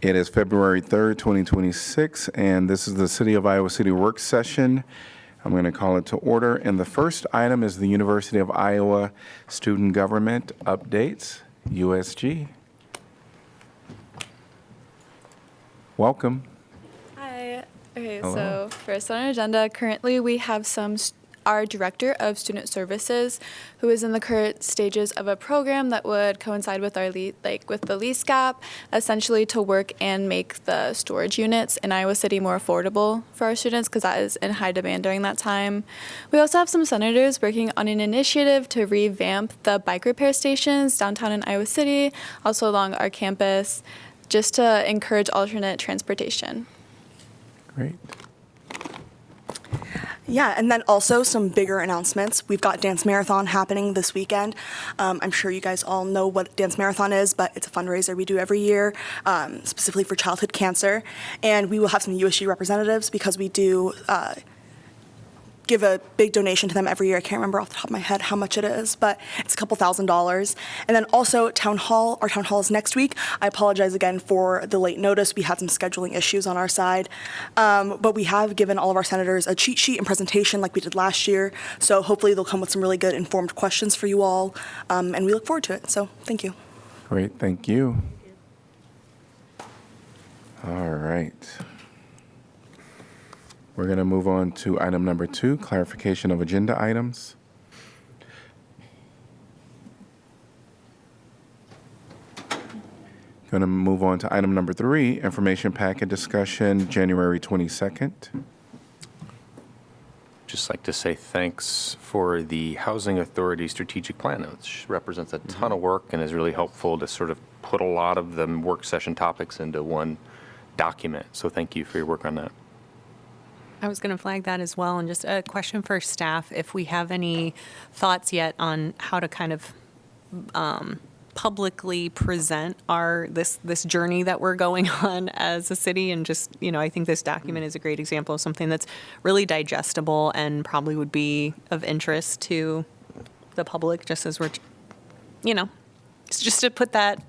It is February 3rd, 2026, and this is the City of Iowa City work session. I'm going to call it to order. And the first item is the University of Iowa Student Government Updates, USG. Welcome. Hi. Okay, Hello. so first on our agenda, currently we have our Director of Student Services, who is in the current stages of a program that would coincide with our with the lease gap, essentially to work and make the storage units in Iowa City more affordable for our students, because that is in high demand during that time. We also have some senators working on an initiative to revamp the bike repair stations downtown in Iowa City, also along our campus, just to encourage alternate transportation. Great. Yeah, and then also some bigger announcements. We've got Dance Marathon happening this weekend. I'm sure you guys all know what Dance Marathon is, but it's a fundraiser we do every year, specifically for childhood cancer. And we will have some USG representatives because we do give a big donation to them every year. I can't remember off the top of my head how much it is, but it's a couple $1,000s. And then also Town Hall. Our Town Hall is next week. I apologize again for the late notice. We had some scheduling issues on our side. But we have given all of our senators a cheat sheet and presentation like we did last year. So hopefully they'll come with some really good informed questions for you all. And we look forward to it. So thank you. Great, thank you. All right. We're going to move on to item number 2, clarification of agenda items. Going to move on to item number 3, information packet discussion, January 22nd. Just like to say thanks for the Housing Authority strategic plan, which represents a ton of work and is really helpful to sort of put a lot of the work session topics into one document. So thank you for your work on that. I was going to flag that as well, and just a question for staff, if we have any thoughts yet on how to kind of publicly present this journey that we're going on as a city. And just, I think this document is a great example of something that's really digestible and probably would be of interest to the public, just as we're, it's just to put that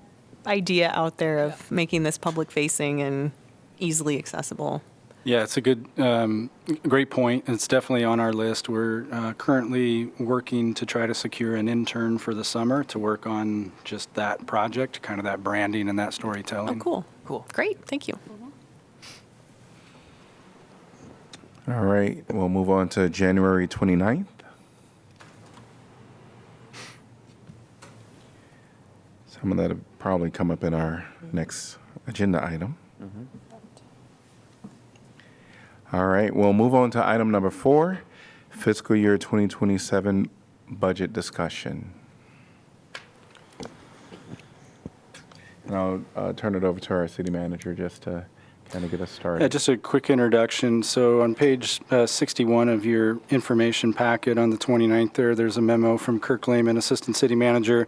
idea out there of making this public facing and easily accessible. Yeah, it's a good, great point. It's definitely on our list. We're currently working to try to secure an intern for the summer to work on just that project, kind of that branding and that storytelling. Oh, cool. Great, thank you. All right, we'll move on to January 29th. Some of that will probably come up in our next agenda item. All right, we'll move on to item number 4, fiscal year 2027 budget discussion. And I'll turn it over to our city manager just to kind of get us started. Yeah, just a quick introduction. So on page 61 of your information packet on the 29th there's a memo from Kirk Lehman, Assistant City Manager,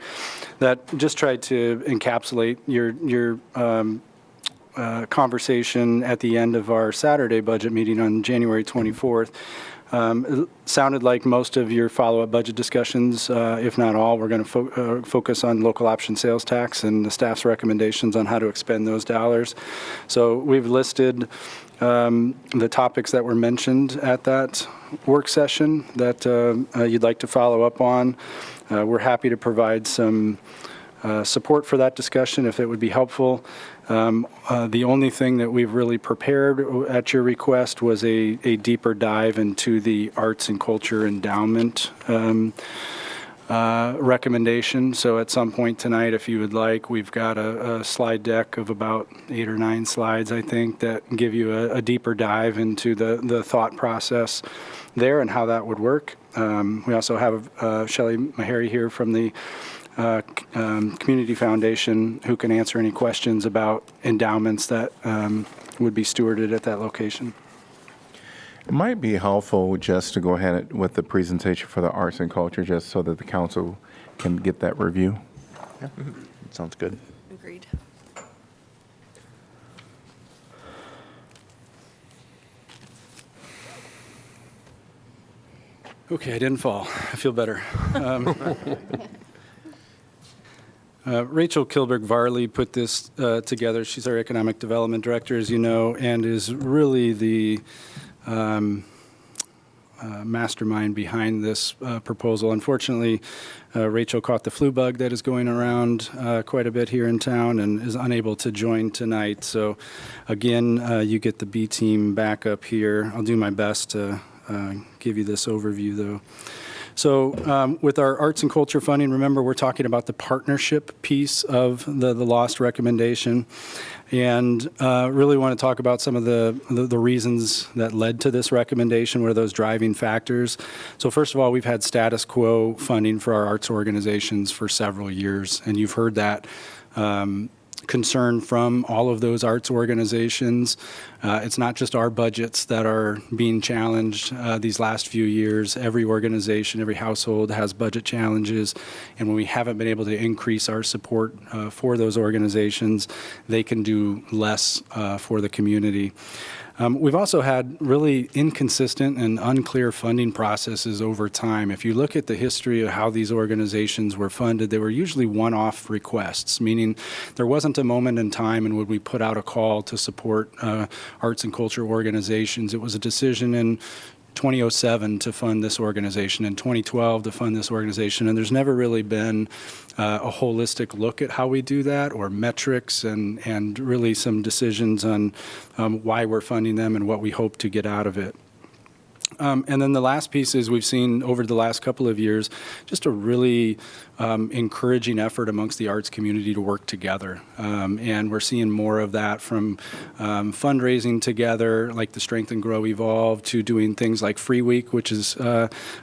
that just tried to encapsulate your conversation at the end of our Saturday budget meeting on January 24th. It sounded like most of your follow-up budget discussions, if not all, we're going to focus on local option sales tax and the staff's recommendations on how to expend those dollars. So we've listed the topics that were mentioned at that work session that you'd like to follow up on. We're happy to provide some support for that discussion if it would be helpful. The only thing that we've really prepared at your request was a deeper dive into the arts and culture endowment recommendation. So at some point tonight, if you would like, we've got a slide deck of about 8 or 9 slides, I think, that give you a deeper dive into the thought process there and how that would work. We also have Shelley Meharry here from the Community Foundation who can answer any questions about endowments that would be stewarded at that location. It might be helpful just to go ahead with the presentation for the arts and culture, just so that the council can get that review. Yeah, sounds good. Agreed. Okay, I didn't fall. I feel better. Rachel Kilberg-Varley put this together. She's our Economic Development Director, as you know, and is really the mastermind behind this proposal. Unfortunately, Rachel caught the flu bug that is going around quite a bit here in town and is unable to join tonight. So again, you get the B team back up here. I'll do my best to give you this overview, though. So with our arts and culture funding, remember we're talking about the partnership piece of the lost recommendation, and really want to talk about some of the reasons that led to this recommendation. What are those driving factors? So first of all, we've had status quo funding for our arts organizations for several years, and you've heard that concern from all of those arts organizations. It's not just our budgets that are being challenged these last few years. Every organization, every household has budget challenges, and when we haven't been able to increase our support for those organizations, they can do less for the community. We've also had really inconsistent and unclear funding processes over time. If you look at the history of how these organizations were funded, they were usually one-off requests, meaning there wasn't a moment in time in which we put out a call to support arts and culture organizations. It was a decision in 2007 to fund this organization, in 2012 to fund this organization, and there's never really been a holistic look at how we do that, or metrics and really some decisions on why we're funding them and what we hope to get out of it. And then the last piece is we've seen over the last couple of years just a really encouraging effort amongst the arts community to work together. And we're seeing more of that from fundraising together, like the Strength and Grow Evolve, to doing things like Free Week, which is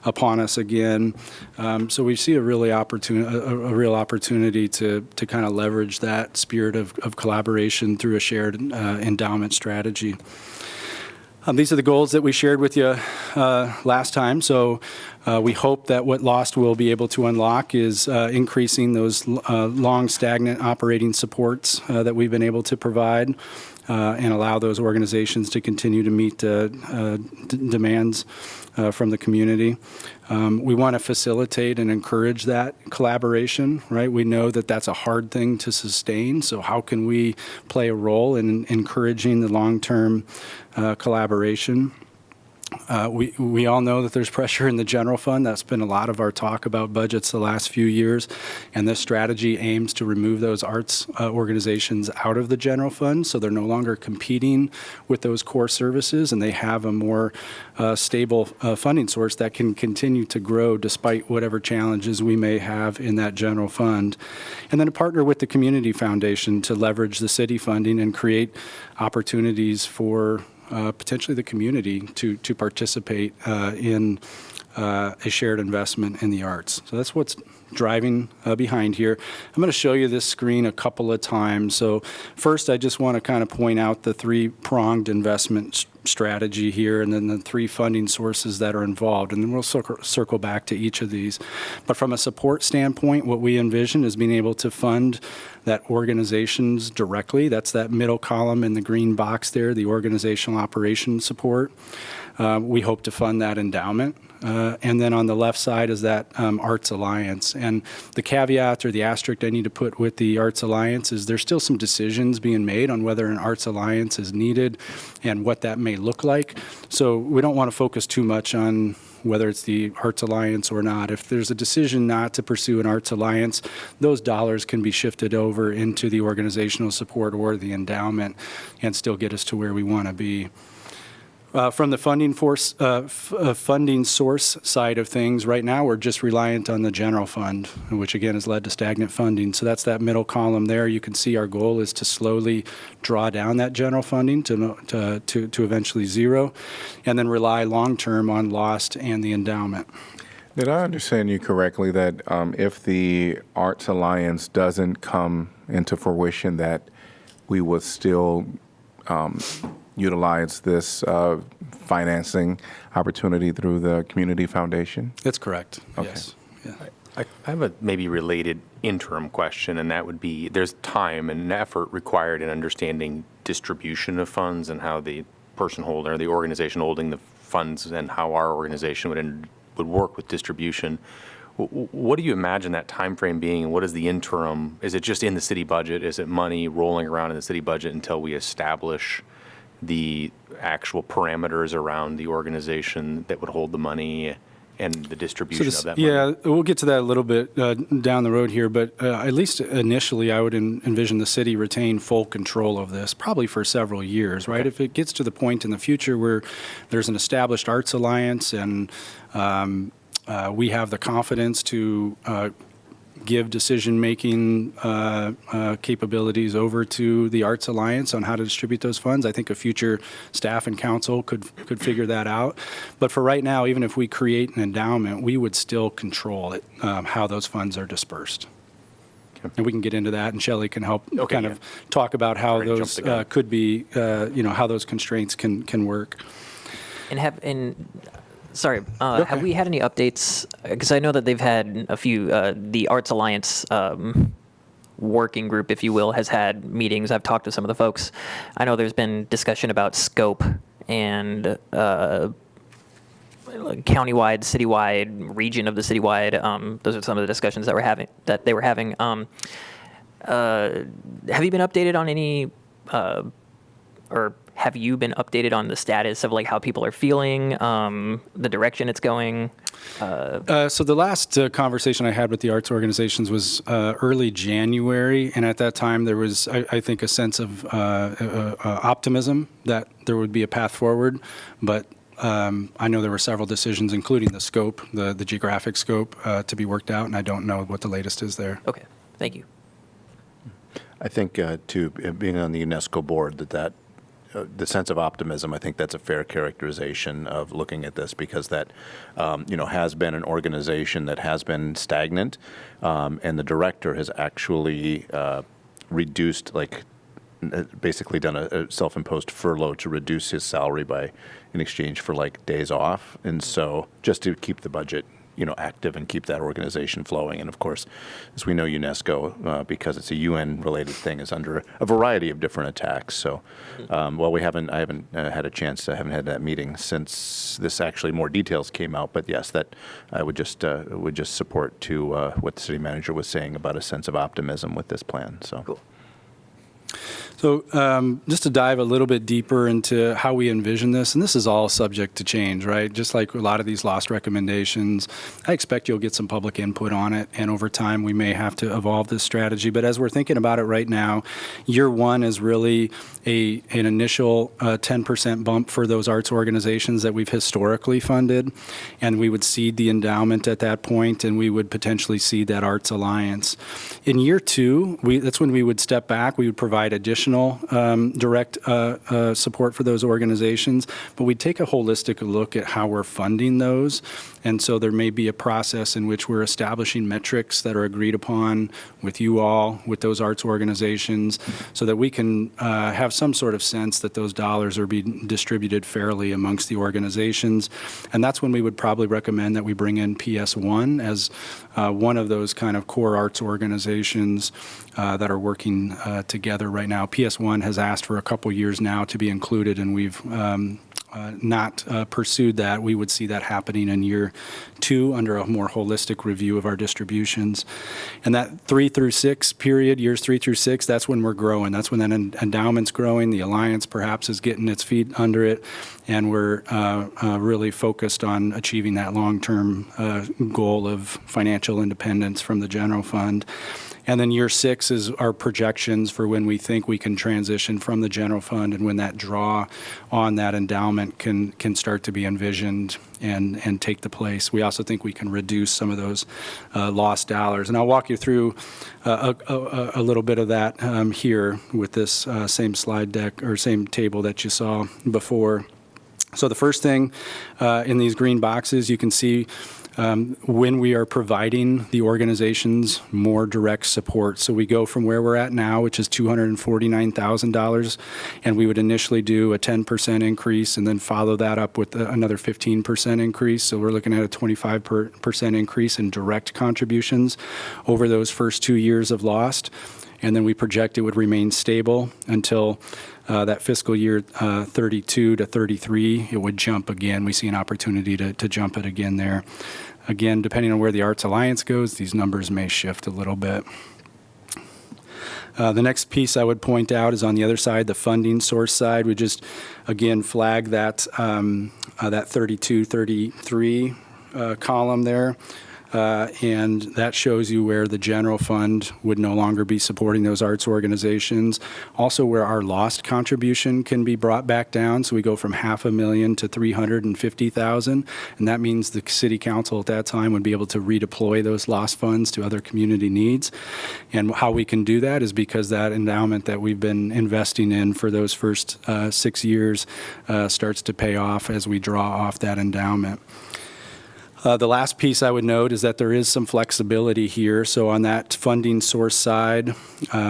upon us again. So we see a real opportunity to kind of leverage that spirit of collaboration through a shared endowment strategy. These are the goals that we shared with you last time. So we hope that what LOST will be able to unlock is increasing those long stagnant operating supports that we've been able to provide and allow those organizations to continue to meet demands from the community. We want to facilitate and encourage that collaboration, right? We know that that's a hard thing to sustain, so how can we play a role in encouraging the long-term collaboration? We all know that there's pressure in the general fund. That's been a lot of our talk about budgets the last few years, and this strategy aims to remove those arts organizations out of the general fund so they're no longer competing with those core services, and they have a more stable funding source that can continue to grow despite whatever challenges we may have in that general fund. And then to partner with the Community Foundation to leverage the city funding and create opportunities for potentially the community to participate in a shared investment in the arts. So that's what's driving behind here. I'm going to show you this screen a couple of times. So first, I just want to kind of point out the three-pronged investment strategy here, and then the three funding sources that are involved, and then we'll circle back to each of these. But from a support standpoint, what we envision is being able to fund that organizations directly. That's that middle column in the green box there, the organizational operations support. We hope to fund that endowment. And then on the left side is that Arts Alliance. And the caveat or the asterisk I need to put with the Arts Alliance is there's still some decisions being made on whether an Arts Alliance is needed and what that may look like. So we don't want to focus too much on whether it's the Arts Alliance or not. If there's a decision not to pursue an Arts Alliance, those dollars can be shifted over into the organizational support or the endowment and still get us to where we want to be. From the funding source side of things, right now we're just reliant on the general fund, which again has led to stagnant funding. So that's that middle column there. You can see our goal is to slowly draw down that general funding to eventually zero, and then rely long-term on LOST and the endowment. Did I understand you correctly that if the Arts Alliance doesn't come into fruition, that we would still utilize this financing opportunity through the Community Foundation? That's correct. Okay. Yes. Yeah. I have a maybe related interim question, and that would be, there's time and effort required in understanding distribution of funds and how the person holder, the organization holding the funds, and how our organization would work with distribution. What do you imagine that time frame being, and what is the interim? Is it just in the city budget? Is it money rolling around in the city budget until we establish the actual parameters around the organization that would hold the money and the distribution of that money? Yeah, we'll get to that a little bit down the road here, but at least initially, I would envision the city retain full control of this, probably for several years, right? Okay. If it gets to the point in the future where there's an established arts alliance and we have the confidence to give decision-making capabilities over to the Arts Alliance on how to distribute those funds. I think a future staff and council could figure that out. But for right now, even if we create an endowment, we would still control it, how those funds are dispersed. Okay. And we can get into that, and Shelley can help Okay, kind yeah. of talk about how Sorry to jump those the gun. could be, how those constraints can work. Sorry, Okay. have we had any updates? Because I know that they've had a few, the Arts Alliance working group, if you will, has had meetings. I've talked to some of the folks. I know there's been discussion about scope and countywide, citywide, region of the citywide. Those are some of the discussions that they were having. Have you been updated on any, or have you been updated on the status of like how people are feeling, the direction it's going? So the last conversation I had with the arts organizations was early January, and at that time there was, I think, a sense of optimism that there would be a path forward. But I know there were several decisions, including the scope, the geographic scope, to be worked out, and I don't know what the latest is there. Okay, thank you. I think, too, being on the UNESCO board, that the sense of optimism, I think that's a fair characterization of looking at this, because that, has been an organization that has been stagnant, and the director has actually reduced, basically done a self-imposed furlough to reduce his salary in exchange for days off, and so just to keep the budget active and keep that organization flowing. And of course, as we know, UNESCO, because it's a UN-related thing, is under a variety of different attacks. So, I haven't had a chance. I haven't had that meeting since this actually more details came out. But yes, that I would just support to what the city manager was saying about a sense of optimism with this plan. So. Cool. So just to dive a little bit deeper into how we envision this, and this is all subject to change, right? Just like a lot of these lost recommendations, I expect you'll get some public input on it, and over time we may have to evolve this strategy. But as we're thinking about it right now, year one is really an initial 10% bump for those arts organizations that we've historically funded, and we would seed the endowment at that point, and we would potentially seed that Arts Alliance. In year two, that's when we would step back. We would provide additional direct support for those organizations, but we take a holistic look at how we're funding those. And so there may be a process in which we're establishing metrics that are agreed upon with you all, with those arts organizations, so that we can have some sort of sense that those dollars are being distributed fairly amongst the organizations. And that's when we would probably recommend that we bring in PS1 as one of those kind of core arts organizations that are working together right now. PS1 has asked for a couple years now to be included, and we've not pursued that. We would see that happening in year two under a more holistic review of our distributions. And that 3 through 6 period, years 3 through 6, that's when we're growing. That's when that endowment's growing. The Alliance perhaps is getting its feet under it, and we're really focused on achieving that long-term goal of financial independence from the general fund. And then year 6 is our projections for when we think we can transition from the general fund, and when that draw on that endowment can start to be envisioned and take the place. We also think we can reduce some of those lost dollars. And I'll walk you through a little bit of that here with this same slide deck or same table that you saw before. So the first thing in these green boxes, you can see when we are providing the organizations more direct support. So we go from where we're at now, which is $249,000, and we would initially do a 10% increase and then follow that up with another 15% increase. So we're looking at a 25% increase in direct contributions over those first 2 years of Lost. And then we project it would remain stable until that fiscal year 32 to 33, it would jump again. We see an opportunity to jump it again there. Again, depending on where the Arts Alliance goes, these numbers may shift a little bit. The next piece I would point out is on the other side, the funding source side. We just, again, flag that, that 32, 33 column there. And that shows you where the general fund would no longer be supporting those arts organizations. Also where our lost contribution can be brought back down. So we go from $500,000 to $350,000. And that means the city council at that time would be able to redeploy those lost funds to other community needs. And how we can do that is because that endowment that we've been investing in for those first 6 years starts to pay off as we draw off that endowment. The last piece I would note is that there is some flexibility here. So on that funding source side,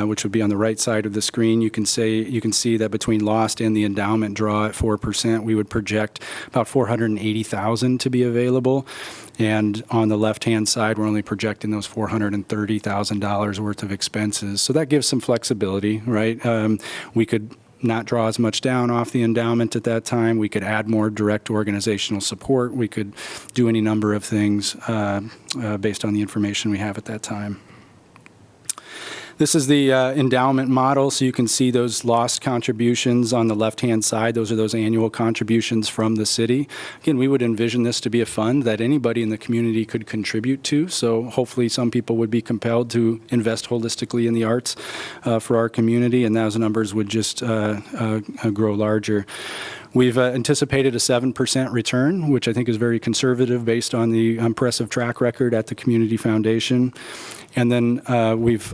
which would be on the right side of the screen, you can see that between lost and the endowment draw at 4%, we would project about $480,000 to be available. And on the left-hand side, we're only projecting those $430,000 worth of expenses. So that gives some flexibility, right? We could not draw as much down off the endowment at that time. We could add more direct organizational support. We could do any number of things based on the information we have at that time. This is the endowment model, so you can see those lost contributions on the left-hand side. Those are those annual contributions from the city. Again, we would envision this to be a fund that anybody in the community could contribute to, so hopefully some people would be compelled to invest holistically in the arts for our community, and those numbers would just grow larger. We've anticipated a 7% return, which I think is very conservative based on the impressive track record at the Community Foundation. And then we've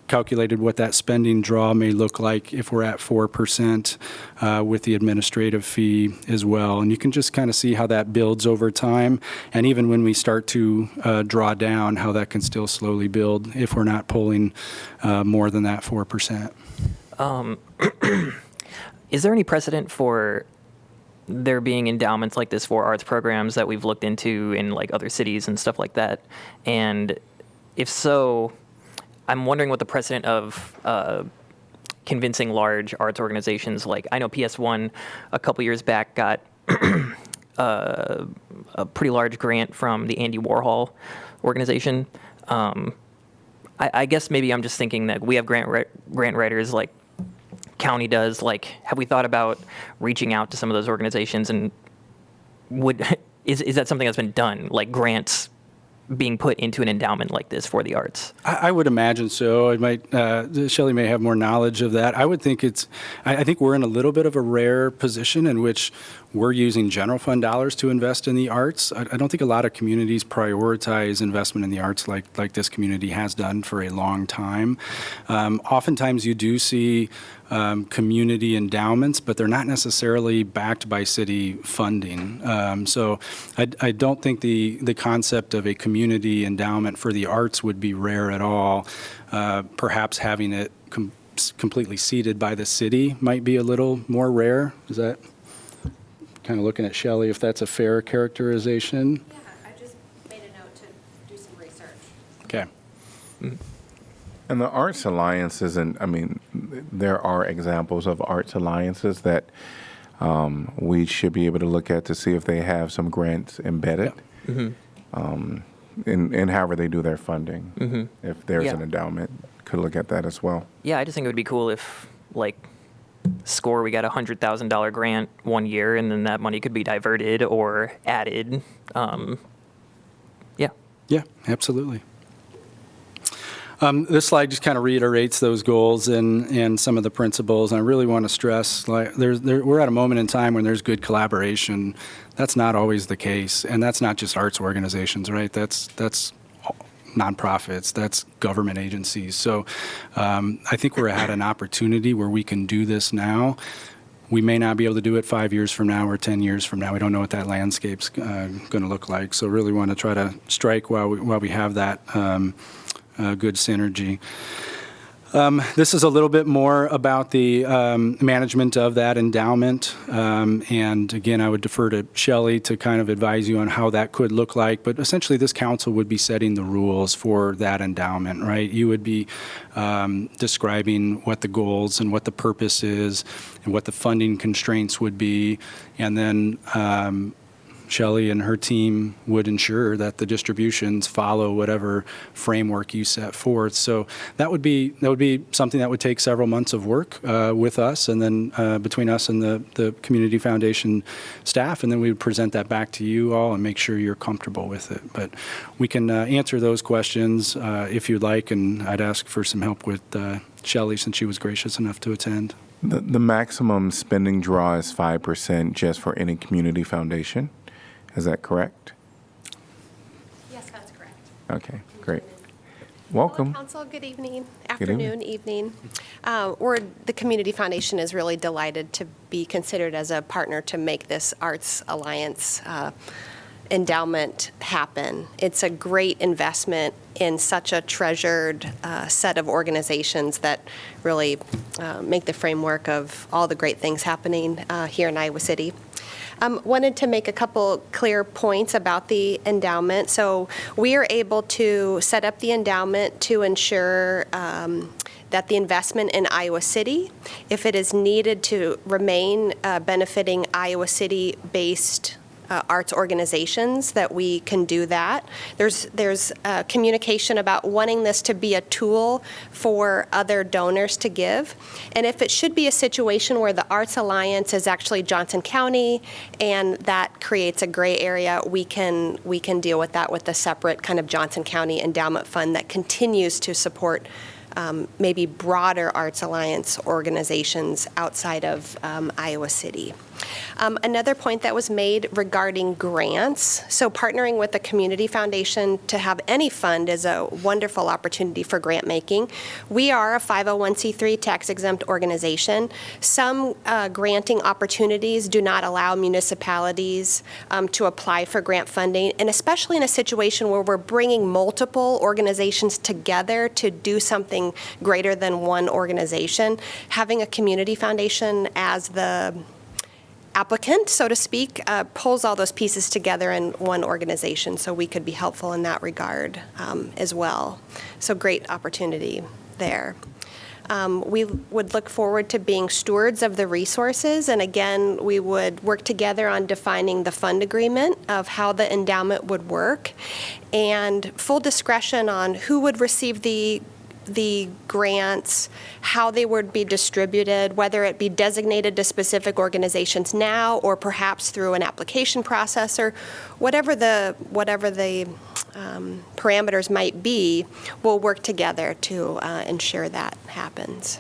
calculated what that spending draw may look like if we're at 4% with the administrative fee as well. And you can just kind of see how that builds over time. And even when we start to draw down, how that can still slowly build if we're not pulling more than that 4%. Is there any precedent for there being endowments like this for arts programs that we've looked into in like other cities and stuff like that? And if so, I'm wondering what the precedent of convincing large arts organizations, like I know PS1 a couple years back got a pretty large grant from the Andy Warhol organization. I guess maybe I'm just thinking that we have grant writers like county does. Like, have we thought about reaching out to some of those organizations, and is that something that's been done, like grants being put into an endowment like this for the arts? I would imagine so. It might, Shelley may have more knowledge of that. I would think I think we're in a little bit of a rare position in which we're using general fund dollars to invest in the arts. I don't think a lot of communities prioritize investment in the arts like this community has done for a long time. Oftentimes you do see community endowments, but they're not necessarily backed by city funding. So I don't think the concept of a community endowment for the arts would be rare at all. Perhaps having it completely seeded by the city might be a little more rare. Is that kind of looking at Shelley, if that's a fair characterization? Yeah, I just made a note to do some research. Okay. And the Arts Alliance isn't, I mean, there are examples of Arts Alliances that we should be able to look at to see if they have some grants embedded in however they do their funding. If there's an endowment, could look at that as well. Yeah, I just think it would be cool if, like, SCORE, we got a $100,000 grant one year, and then that money could be diverted or added. Yeah, absolutely. This slide just kind of reiterates those goals and some of the principles. And I really want to stress, like, we're at a moment in time when there's good collaboration. That's not always the case, and that's not just arts organizations, right? That's nonprofits, that's government agencies. So I think we're at an opportunity where we can do this now. We may not be able to do it 5 years from now or 10 years from now. We don't know what that landscape's going to look like. So really want to try to strike while we have that good synergy. This is a little bit more about the management of that endowment. And again, I would defer to Shelley to kind of advise you on how that could look like. But essentially, this council would be setting the rules for that endowment, right? You would be describing what the goals and what the purpose is and what the funding constraints would be. And then Shelley and her team would ensure that the distributions follow whatever framework you set forth. So that would be something that would take several months of work with us, and then between us and the Community Foundation staff, and then we would present that back to you all and make sure you're comfortable with it. But we can answer those questions if you'd like, and I'd ask for some help with Shelley since she was gracious enough to attend. The maximum spending draw is 5% just for any community foundation. Is that correct? Yes, that's correct. Okay, great. Hello, Welcome. Council. Good evening, Good evening. afternoon, evening. The Community Foundation is really delighted to be considered as a partner to make this Arts Alliance endowment happen. It's a great investment in such a treasured set of organizations that really make the framework of all the great things happening here in Iowa City. Wanted to make a couple clear points about the endowment. So we are able to set up the endowment to ensure that the investment in Iowa City, if it is needed to remain benefiting Iowa City-based arts organizations, that we can do that. There's communication about wanting this to be a tool for other donors to give. And if it should be a situation where the Arts Alliance is actually Johnson County and that creates a gray area, we can deal with that with a separate kind of Johnson County endowment fund that continues to support maybe broader Arts Alliance organizations outside of Iowa City. Another point that was made regarding grants. So partnering with the Community Foundation to have any fund is a wonderful opportunity for grant making. We are a 501c3 tax-exempt organization. Some granting opportunities do not allow municipalities to apply for grant funding, and especially in a situation where we're bringing multiple organizations together to do something greater than one organization. Having a Community Foundation as the applicant, so to speak, pulls all those pieces together in one organization, so we could be helpful in that regard as well. So great opportunity there. We would look forward to being stewards of the resources, and again, we would work together on defining the fund agreement of how the endowment would work, and full discretion on who would receive the grants, how they would be distributed, whether it be designated to specific organizations now or perhaps through an application process, or whatever the parameters might be, we'll work together to ensure that happens.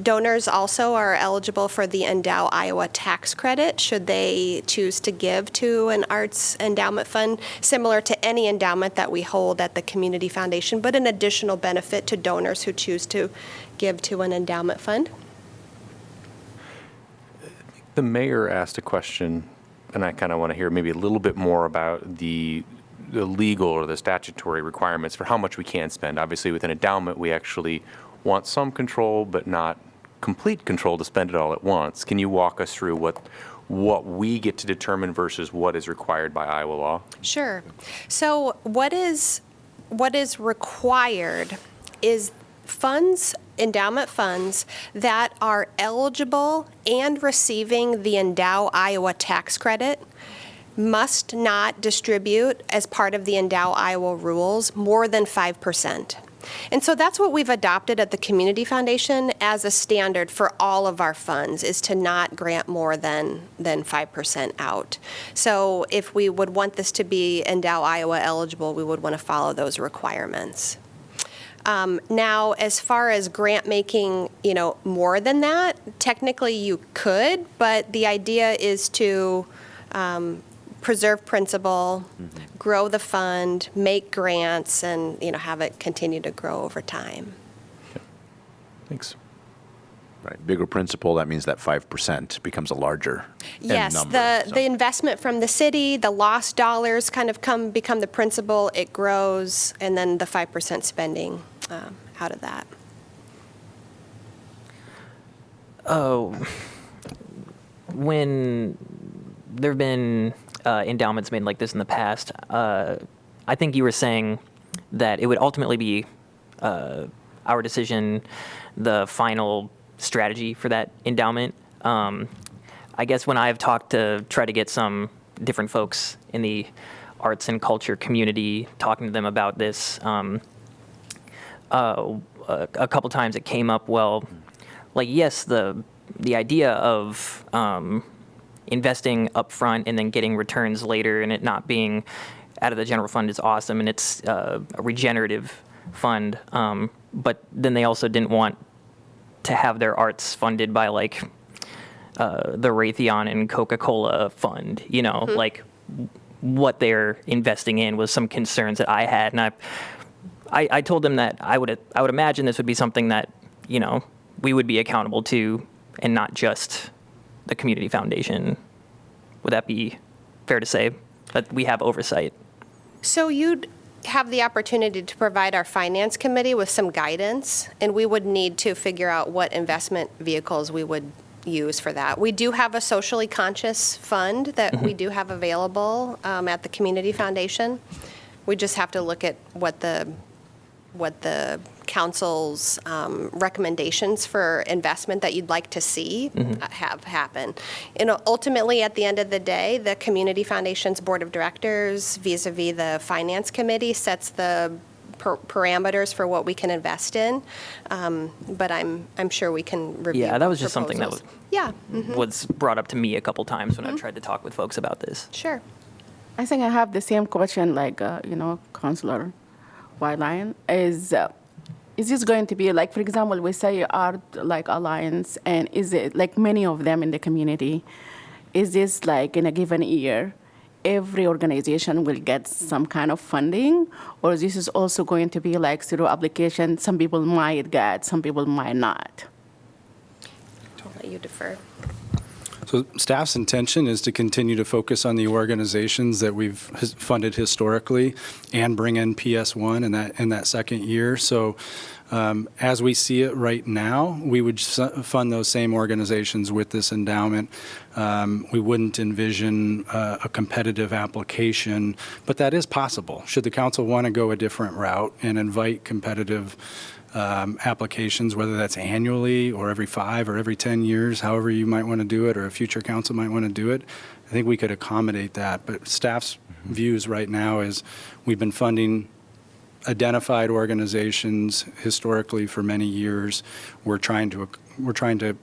Donors also are eligible for the Endow Iowa tax credit should they choose to give to an arts endowment fund, similar to any endowment that we hold at the Community Foundation, but an additional benefit to donors who choose to give to an endowment fund. The mayor asked a question, and I kind of want to hear maybe a little bit more about the legal or the statutory requirements for how much we can spend. Obviously, with an endowment, we actually want some control, but not complete control to spend it all at once. Can you walk us through what we get to determine versus what is required by Iowa law? Sure. So what is required is funds, endowment funds that are eligible and receiving the Endow Iowa tax credit must not distribute as part of the Endow Iowa rules more than 5%. And so that's what we've adopted at the Community Foundation as a standard for all of our funds, is to not grant more than 5% out. So if we would want this to be Endow Iowa eligible, we would want to follow those requirements. Now, as far as grant making, more than that, technically you could, but the idea is to preserve principal, grow the fund, make grants, and have it continue to grow over time. Okay. Thanks. Right, bigger principal, that means that 5% becomes a larger Yes, number. the investment from the city, the lost dollars kind of become the principal, it grows, and then the 5% spending out of that. Oh, when there have been endowments made like this in the past, I think you were saying that it would ultimately be our decision, the final strategy for that endowment. I guess when I've talked to try to get some different folks in the arts and culture community, talking to them about this. A couple times it came up, well, like, yes, the idea of investing upfront and then getting returns later and it not being out of the general fund is awesome, and it's a regenerative fund. But then they also didn't want to have their arts funded by like the Raytheon and Coca-Cola fund, like what they're investing in was some concerns that I had. And I told them that I would imagine this would be something that, we would be accountable to and not just the community foundation. Would that be fair to say that we have oversight? So you'd have the opportunity to provide our finance committee with some guidance, and we would need to figure out what investment vehicles we would use for that. We do have a socially conscious fund that we do have available at the community foundation. We just have to look at what the council's recommendations for investment that you'd like to see have happen. Ultimately, at the end of the day, the Community Foundation's Board of Directors, vis-a-vis the Finance Committee, sets the parameters for what we can invest in. But I'm sure we can review. Yeah, that was just something that proposals. was brought up to me a couple times when I tried to talk with folks about this. Sure. I think I have the same question like, Councilor Wyline. Is this going to be like, for example, we say Art like Alliance, and is it like many of them in the community? Is this like in a given year, every organization will get some kind of funding, or this is also going to be like through application? Some people might get, some people might not. I'll let you defer. So staff's intention is to continue to focus on the organizations that we've funded historically and bring in PS1 in that second year. So as we see it right now, we would fund those same organizations with this endowment. We wouldn't envision a competitive application, but that is possible. Should the council want to go a different route and invite competitive applications, whether that's annually or every 5 or every 10 years, however you might want to do it, or a future council might want to do it, I think we could accommodate that. But staff's views right now is we've been funding identified organizations historically for many years. We're trying to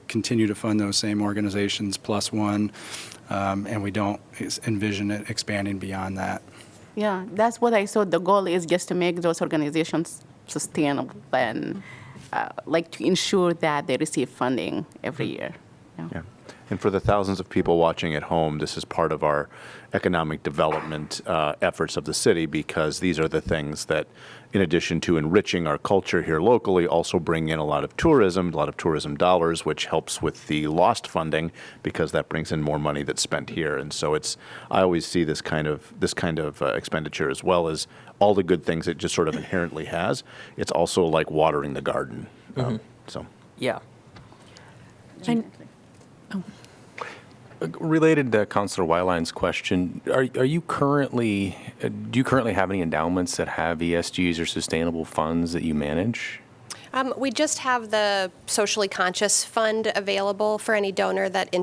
continue to fund those same organizations plus one, and we don't envision it expanding beyond that. Yeah, that's what I thought. The goal is just to make those organizations sustainable and like to ensure that they receive funding every year. Yeah. And for the thousands of people watching at home, this is part of our economic development efforts of the city, because these are the things that, in addition to enriching our culture here locally, also bring in a lot of tourism dollars, which helps with the lost funding, because that brings in more money that's spent here. And so I always see this kind of expenditure, as well as all the good things it just sort of inherently has. It's also like watering the garden. So. Yeah. Related to Councilor Wyline's question, do you currently have any endowments that have ESGs or sustainable funds that you manage? We just have the socially conscious fund available for any donor that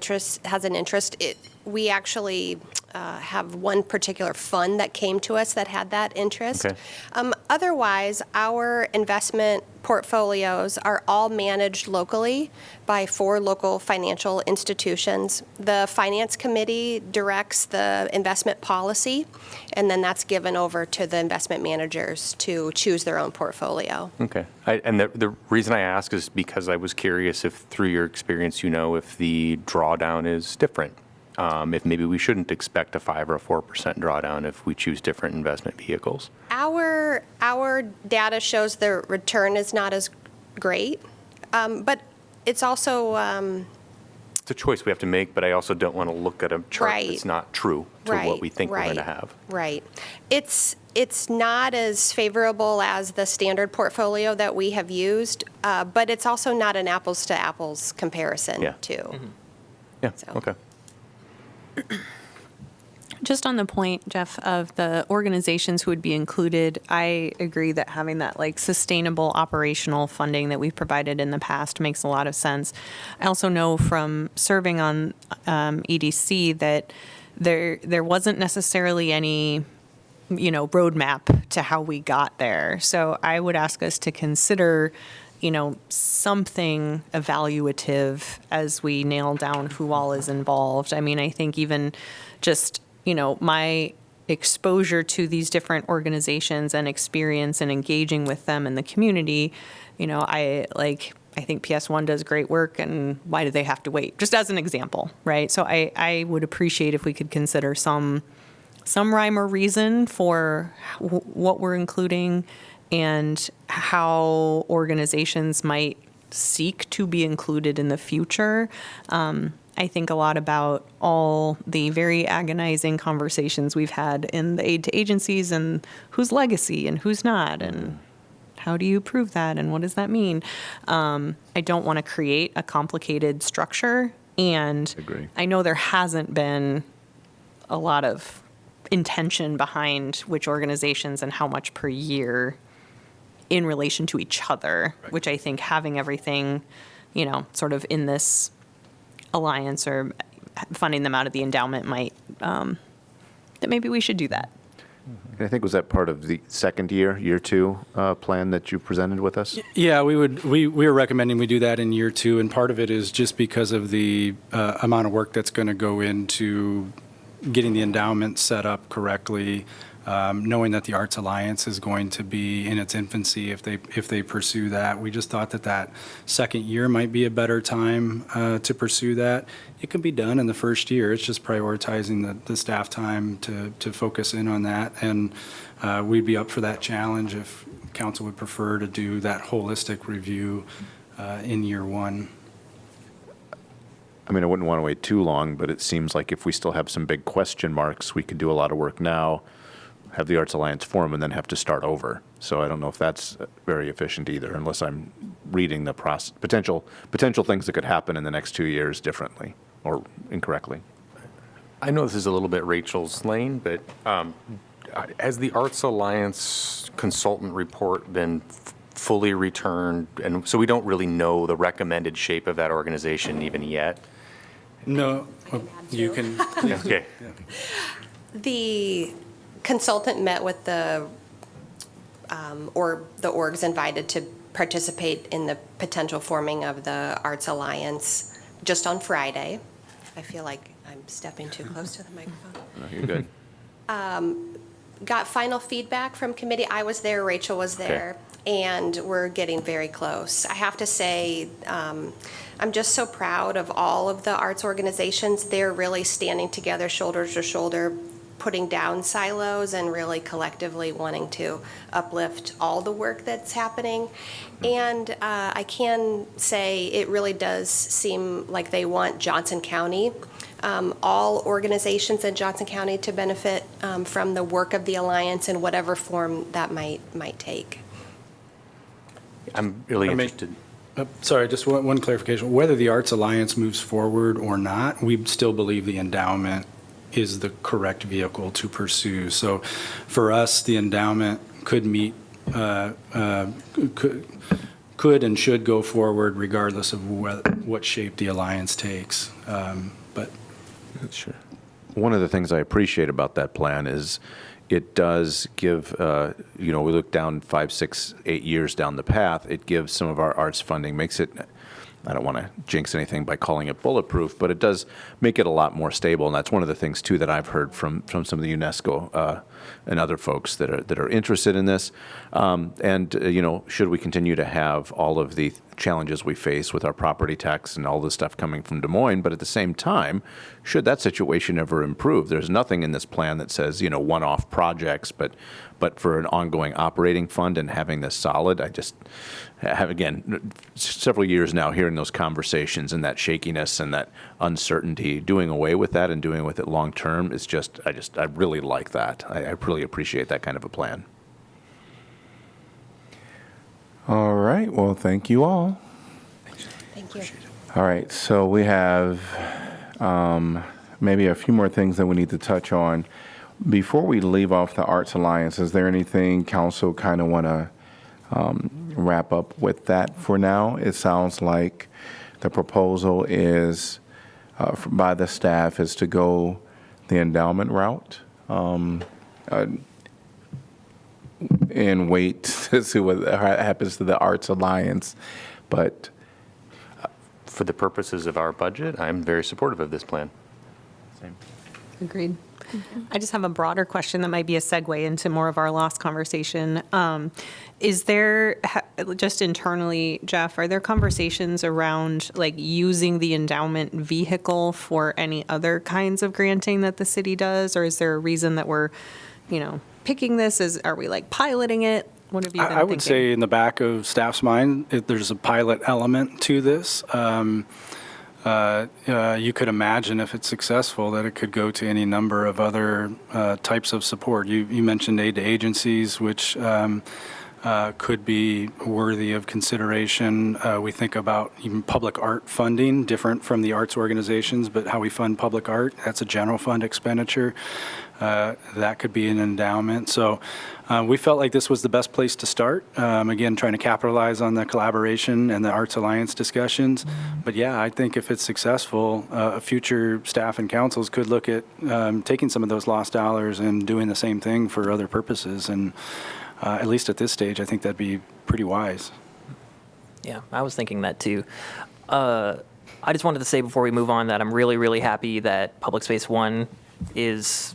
has an interest. We actually have one particular fund that came to us that had that interest. Okay. Otherwise, our investment portfolios are all managed locally by 4 local financial institutions. The Finance Committee directs the investment policy, and then that's given over to the investment managers to choose their own portfolio. Okay. And the reason I ask is because I was curious if, through your experience, if the drawdown is different. If maybe we shouldn't expect a 5 or a 4% drawdown if we choose different investment vehicles. Our data shows the return is not as great, but it's also it's a choice we have to make, but I also don't want to look at a chart that's not true to what we think we're going to have. Right. It's not as favorable as the standard portfolio that we have used, but it's also not an apples to apples comparison too. Yeah. So. Okay. Just on the point, Jeff, of the organizations who would be included, I agree that having that like sustainable operational funding that we've provided in the past makes a lot of sense. I also know from serving on EDC that there wasn't necessarily any, roadmap to how we got there. So I would ask us to consider, something evaluative as we nail down who all is involved. I mean, I think even just, my exposure to these different organizations and experience and engaging with them in the community, I think PS1 does great work, and why do they have to wait? Just as an example, right? So I would appreciate if we could consider some rhyme or reason for what we're including and how organizations might seek to be included in the future. I think a lot about all the very agonizing conversations we've had in the aid to agencies and who's legacy and who's not, and how do you prove that and what does that mean? I don't want to create a complicated structure, and Agree. I know there hasn't been a lot of intention behind which organizations and how much per year in relation to each other, which I think having everything, sort of in this alliance or funding them out of the endowment might, that maybe we should do that. And I think, was that part of the second year 2 plan that you presented with us? Yeah, we were recommending we do that in year 2, and part of it is just because of the amount of work that's going to go into getting the endowment set up correctly, knowing that the Arts Alliance is going to be in its infancy if they pursue that. We just thought that second year might be a better time to pursue that. It can be done in the first year. It's just prioritizing the staff time to focus in on that. And we'd be up for that challenge if council would prefer to do that holistic review in year 1. I mean, I wouldn't want to wait too long, but it seems like if we still have some big question marks, we could do a lot of work now, have the Arts Alliance form, and then have to start over. So I don't know if that's very efficient either, unless I'm reading the potential things that could happen in the next 2 years differently or incorrectly. I know this is a little bit Rachel's lane, but has the Arts Alliance consultant report been fully returned? And so we don't really know the recommended shape of that organization even yet? No, you can. Okay. The consultant met with the orgs invited to participate in the potential forming of the Arts Alliance just on Friday. I feel like I'm stepping too close to the microphone. No, you're good. Got final feedback from committee. I was there, Rachel was there, and we're getting very close. I have to say, I'm just so proud of all of the arts organizations. They're really standing together, shoulder to shoulder, putting down silos and really collectively wanting to uplift all the work that's happening. And I can say it really does seem like they want Johnson County, all organizations in Johnson County to benefit from the work of the Alliance in whatever form that might take. I'm really interested. Sorry, just one clarification. Whether the Arts Alliance moves forward or not, we still believe the endowment is the correct vehicle to pursue. So for us, the endowment could could and should go forward regardless of what shape the alliance takes. But Sure. One of the things I appreciate about that plan is it does give, we look down 5, 6, 8 years down the path, it gives some of our arts funding, makes it, I don't want to jinx anything by calling it bulletproof, but it does make it a lot more stable. And that's one of the things, too, that I've heard from some of the UNESCO and other folks that are interested in this. Should we continue to have all of the challenges we face with our property tax and all this stuff coming from Des Moines, but at the same time, should that situation ever improve, there's nothing in this plan that says, one-off projects, but for an ongoing operating fund and having this solid, I just have, again, several years now hearing those conversations and that shakiness and that uncertainty, doing away with that and doing with it long-term is just, I really like that. I really appreciate that kind of a plan. All right. Well, thank you all. Thank you. All right. So we have maybe a few more things that we need to touch on. Before we leave off the Arts Alliance, is there anything council kind of want to wrap up with that for now? It sounds like the proposal is by the staff is to go the endowment route and wait to see what happens to the Arts Alliance. But For the purposes of our budget, I'm very supportive of this plan. Agreed. I just have a broader question that might be a segue into more of our last conversation. Is there, just internally, Jeff, are there conversations around like using the endowment vehicle for any other kinds of granting that the city does? Or is there a reason that we're, picking this? Are we like piloting it? What have you been thinking? I would say in the back of staff's mind, there's a pilot element to this. You could imagine if it's successful that it could go to any number of other types of support. You mentioned aid to agencies, which could be worthy of consideration. We think about even public art funding, different from the arts organizations, but how we fund public art, that's a general fund expenditure. That could be an endowment. So we felt like this was the best place to start. Again, trying to capitalize on the collaboration and the Arts Alliance discussions. But yeah, I think if it's successful, future staff and councils could look at taking some of those lost dollars and doing the same thing for other purposes. And at least at this stage, I think that'd be pretty wise. Yeah, I was thinking that too. I just wanted to say before we move on that I'm really, really happy that Public Space One is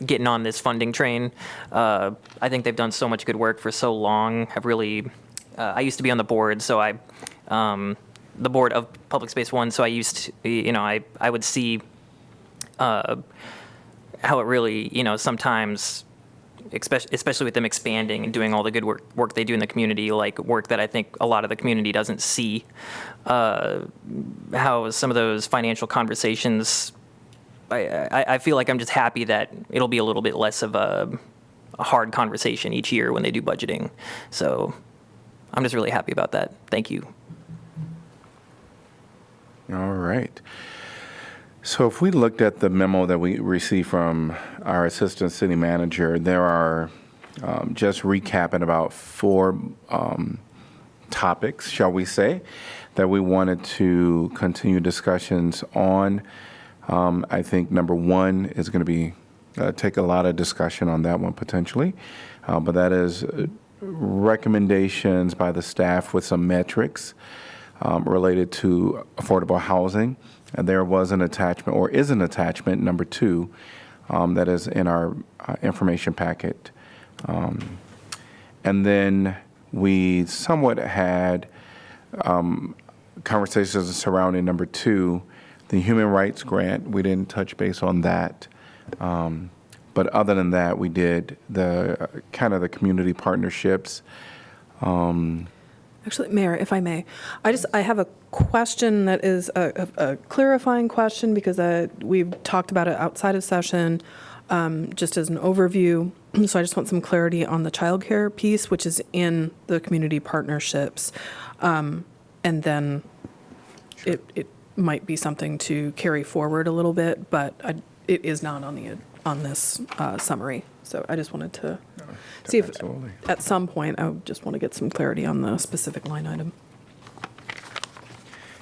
getting on this funding train. I think they've done so much good work for so long. I used to be on the board, so the board of Public Space One, so I used to, I would see how it really, sometimes, especially with them expanding and doing all the good work they do in the community, like work that I think a lot of the community doesn't see, how some of those financial conversations, I feel like I'm just happy that it'll be a little bit less of a hard conversation each year when they do budgeting. So I'm just really happy about that. Thank you. all right. So if we looked at the memo that we received from our assistant city manager, there are, just recapping, about 4 topics, shall we say, that we wanted to continue discussions on. I think number 1 is going to be take a lot of discussion on that one potentially, but that is recommendations by the staff with some metrics related to affordable housing. And there was an attachment, or is an attachment, number 2, that is in our information packet. And then we somewhat had conversations surrounding number 2, the human rights grant. We didn't touch base on that. But other than that, we did the kind of the community partnerships. Actually, Mayor, if I may, I have a question that is a clarifying question, because we've talked about it outside of session, just as an overview. So I just want some clarity on the childcare piece, which is in the community partnerships. And then it might be something to carry forward a little bit, but it is not on this summary. So I just wanted to see if Absolutely. at some point I would just want to get some clarity on the specific line item.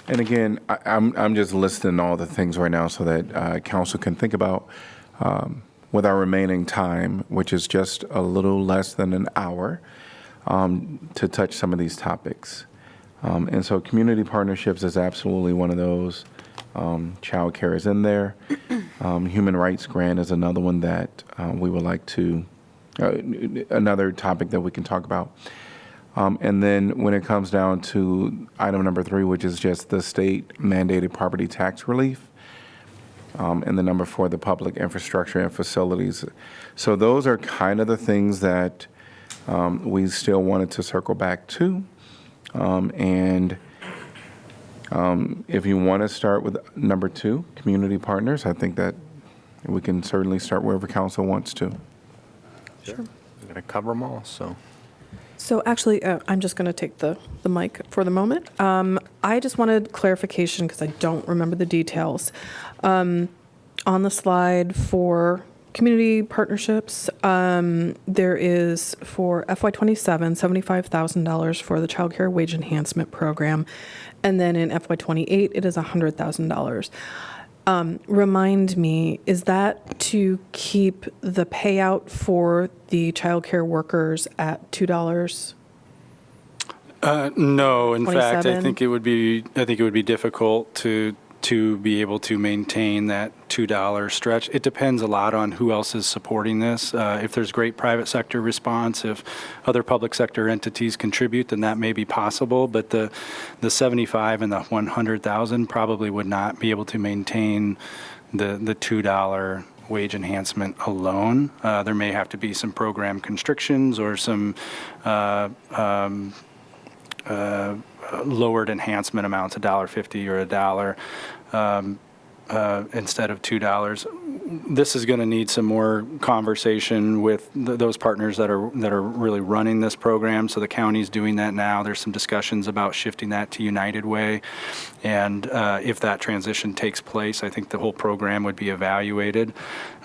And again, I'm just listing all the things right now so that council can think about with our remaining time, which is just a little less than an hour, to touch some of these topics. And so community partnerships is absolutely one of those. Child care is in there. Human rights grant is another one that we would like to, another topic that we can talk about. And then when it comes down to item number 3, which is just the state mandated property tax relief, and the number 4, the public infrastructure and facilities. So those are kind of the things that we still wanted to circle back to. And if you want to start with number 2, community partners, I think that we can certainly start wherever council wants to. Sure. We're going to cover them all, so. So actually, I'm just going to take the mic for the moment. I just wanted clarification because I don't remember the details. On the slide for community partnerships, there is for FY27, $75,000 for the Child Care Wage Enhancement Program. And then in FY28, it is $100,000. Remind me, is that to keep the payout for the childcare workers at $2? No, in fact, I 27? think it would be difficult to be able to maintain that $2 stretch. It depends a lot on who else is supporting this. If there's great private sector response, if other public sector entities contribute, then that may be possible. But the 75 and the 100,000 probably would not be able to maintain the $2 wage enhancement alone. There may have to be some program constrictions or some lowered enhancement amounts, $1.50 or $1 instead of $2. This is going to need some more conversation with those partners that are really running this program. So the county's doing that now. There's some discussions about shifting that to United Way, and if that transition takes place, I think the whole program would be evaluated.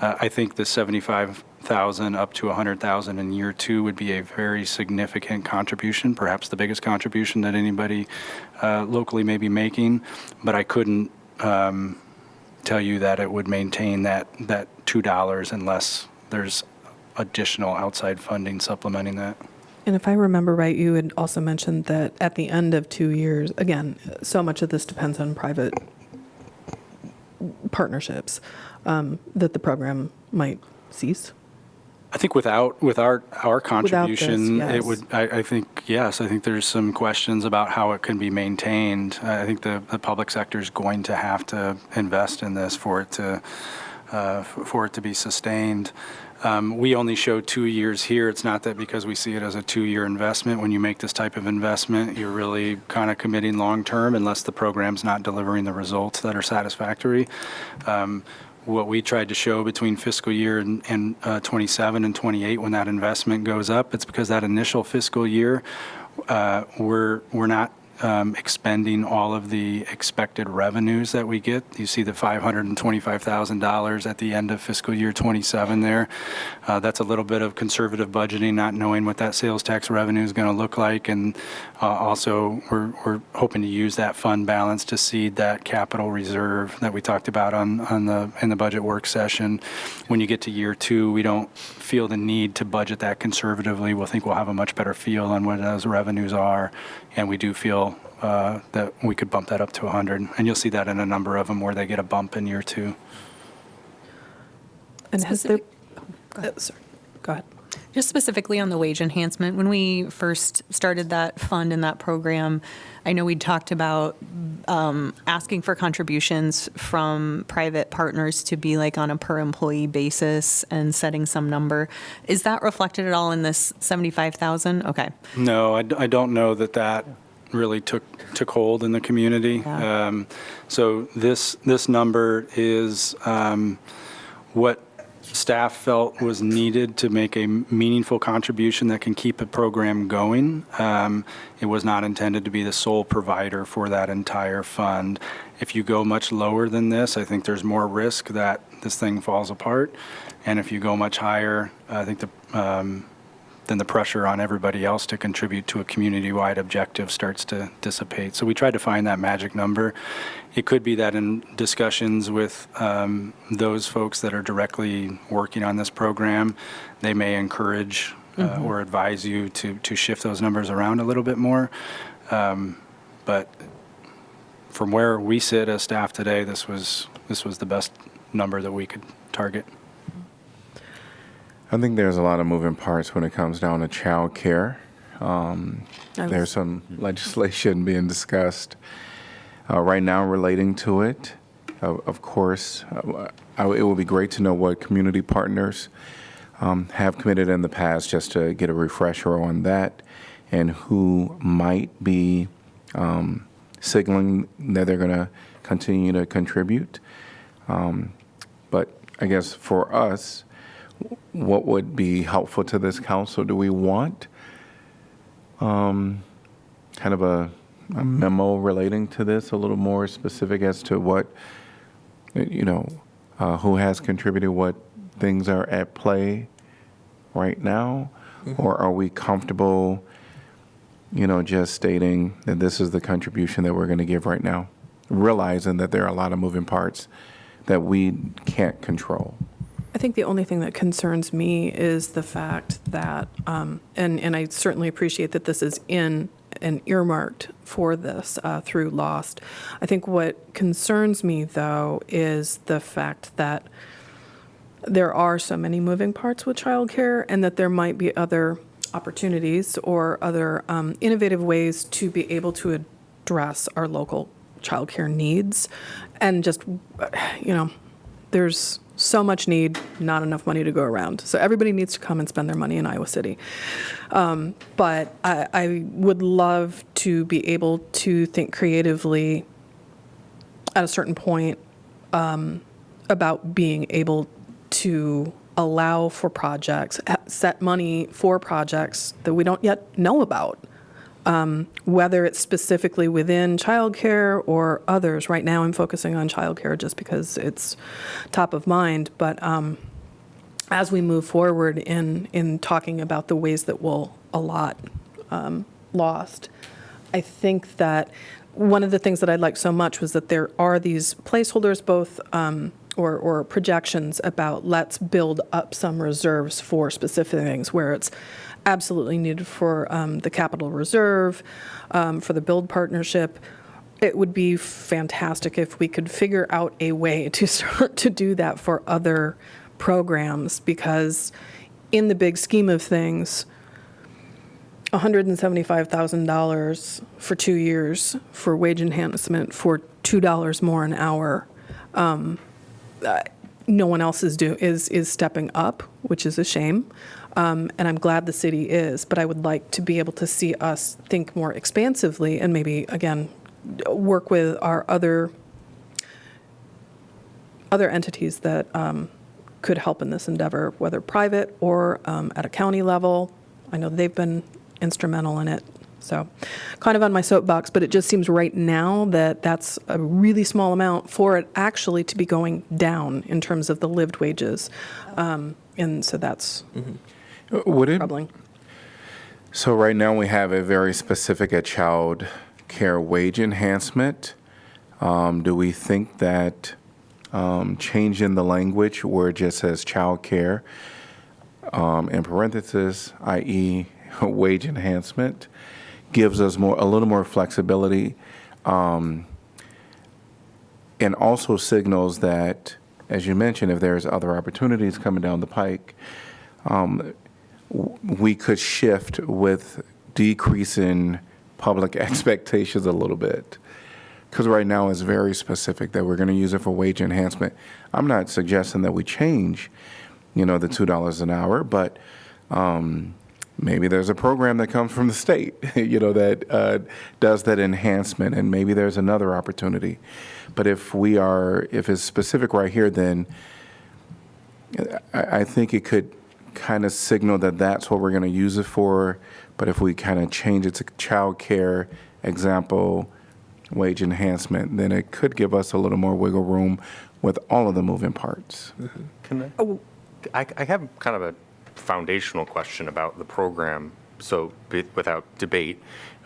I think the 75,000 up to 100,000 in year 2 would be a very significant contribution, perhaps the biggest contribution that anybody locally may be making, but I couldn't tell you that it would maintain that $2 unless there's additional outside funding supplementing that. And if I remember right, you had also mentioned that at the end of 2 years, again, so much of this depends on private partnerships, that the program might cease. I think with our contribution, yes. it would. I think yes. I think there's some questions about how it can be maintained. I think the public sector is going to have to invest in this for it to be sustained. We only show 2 years here. It's not that because we see it as a 2-year investment. When you make this type of investment, you're really kind of committing long term, unless the program's not delivering the results that are satisfactory. What we tried to show between fiscal year and 27 and 28, when that investment goes up, it's because that initial fiscal year, we're not expending all of the expected revenues that we get. You see the $525,000 at the end of fiscal year 27 there. That's a little bit of conservative budgeting, not knowing what that sales tax revenue is going to look like. And also, we're hoping to use that fund balance to seed that capital reserve that we talked about in the budget work session. When you get to year 2, we don't feel the need to budget that conservatively. We'll think we'll have a much better feel on what those revenues are, and we do feel that we could bump that up to 100. And you'll see that in a number of them where they get a bump in year 2. And has there? Sorry, go ahead. Just specifically on the wage enhancement, when we first started that fund and that program, I know we talked about asking for contributions from private partners to be like on a per employee basis and setting some number. Is that reflected at all in this 75,000? Okay. No, I don't know that really took hold in the community. Yeah. So this number is what staff felt was needed to make a meaningful contribution that can keep a program going. It was not intended to be the sole provider for that entire fund. If you go much lower than this, I think there's more risk that this thing falls apart. And if you go much higher, I think then the pressure on everybody else to contribute to a community-wide objective starts to dissipate. So we tried to find that magic number. It could be that in discussions with those folks that are directly working on this program, they may encourage or advise you to shift those numbers around a little bit more. But from where we sit as staff today, this was the best number that we could target. I think there's a lot of moving parts when it comes down to child care. There's some legislation being discussed right now relating to it. Of course, it would be great to know what community partners have committed in the past, just to get a refresher on that, and who might be signaling that they're going to continue to contribute. But I guess for us, what would be helpful to this council? Do we want kind of a memo relating to this, a little more specific as to what, who has contributed, what things are at play right now? Or are we comfortable, just stating that this is the contribution that we're going to give right now, realizing that there are a lot of moving parts that we can't control? I think the only thing that concerns me is the fact that, and I certainly appreciate that this is in and earmarked for this through Lost. I think what concerns me, though, is the fact that there are so many moving parts with childcare, and that there might be other opportunities or other innovative ways to be able to address our local childcare needs. And just, there's so much need, not enough money to go around. So everybody needs to come and spend their money in Iowa City. But I would love to be able to think creatively at a certain point about being able to allow for projects, set money for projects that we don't yet know about. Whether it's specifically within childcare or others. Right now, I'm focusing on childcare just because it's top of mind. But as we move forward in talking about the ways that we'll allot Lost, I think that one of the things that I liked so much was that there are these placeholders, both or projections about let's build up some reserves for specific things where it's absolutely needed for the capital reserve, for the build partnership. It would be fantastic if we could figure out a way to start to do that for other programs, because in the big scheme of things, $175,000 for 2 years for wage enhancement for $2 more an hour. No one else is stepping up, which is a shame. And I'm glad the city is, but I would like to be able to see us think more expansively and maybe, again, work with our other entities that could help in this endeavor, whether private or at a county level. I know they've been instrumental in it. So kind of on my soapbox, but it just seems right now that that's a really small amount for it actually to be going down in terms of the lived wages. And so that's troubling. So right now we have a very specific child care wage enhancement. Do we think that changing the language where it just says child care, in parentheses, i.e. wage enhancement, gives us a little more flexibility, and also signals that, as you mentioned, if there's other opportunities coming down the pike, we could shift with decreasing public expectations a little bit. Because right now it's very specific that we're going to use it for wage enhancement. I'm not suggesting that we change, the $2 an hour, but maybe there's a program that comes from the state, that does that enhancement, and maybe there's another opportunity. But if it's specific right here, then I think it could kind of signal that that's what we're going to use it for. But if we kind of change it to child care, example, wage enhancement, then it could give us a little more wiggle room with all of the moving parts. I have kind of a foundational question about the program, so without debate.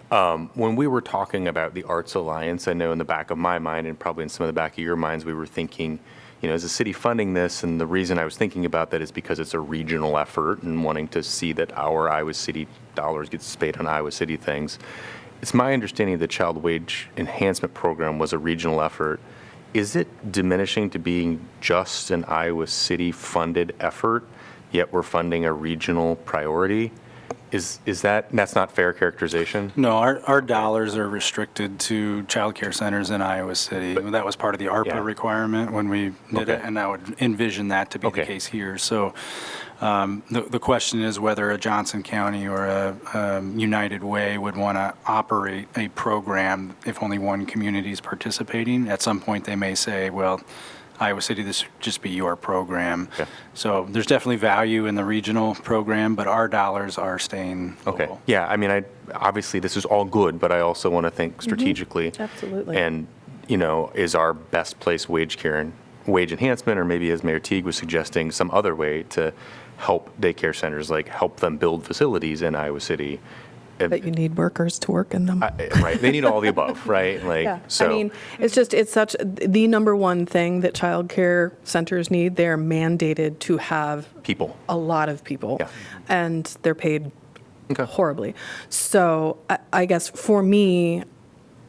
When we were talking about the Arts Alliance, I know in the back of my mind, and probably in some of the back of your minds, we were thinking, as a city funding this, and the reason I was thinking about that is because it's a regional effort and wanting to see that our Iowa City dollars get spent on Iowa City things. It's my understanding the Child Wage Enhancement Program was a regional effort. Is it diminishing to being just an Iowa City funded effort, yet we're funding a regional priority? Is that's not fair characterization? No, our dollars are restricted to child care centers in Iowa City. That was part of the ARPA requirement when we did it, and I would envision that to be the case here. So the question is whether a Johnson County or a United Way would want to operate a program if only one community is participating. At some point, they may say, well, Iowa City, this should just be your program. Okay. So there's definitely value in the regional program, but our dollars are staying local. Okay. Yeah, I mean, obviously this is all good, but I also want to think strategically. Absolutely. And, is our best place wage enhancement, or maybe as Mayor Teague was suggesting, some other way to help daycare centers, like help them build facilities in Iowa City, That you need workers to work in them. Right, they need all the above, right? Like, Yeah, so. I mean, it's such the number one thing that child care centers need. They're mandated to have People. a lot of people, Yeah. and they're paid Okay. horribly. So I guess for me,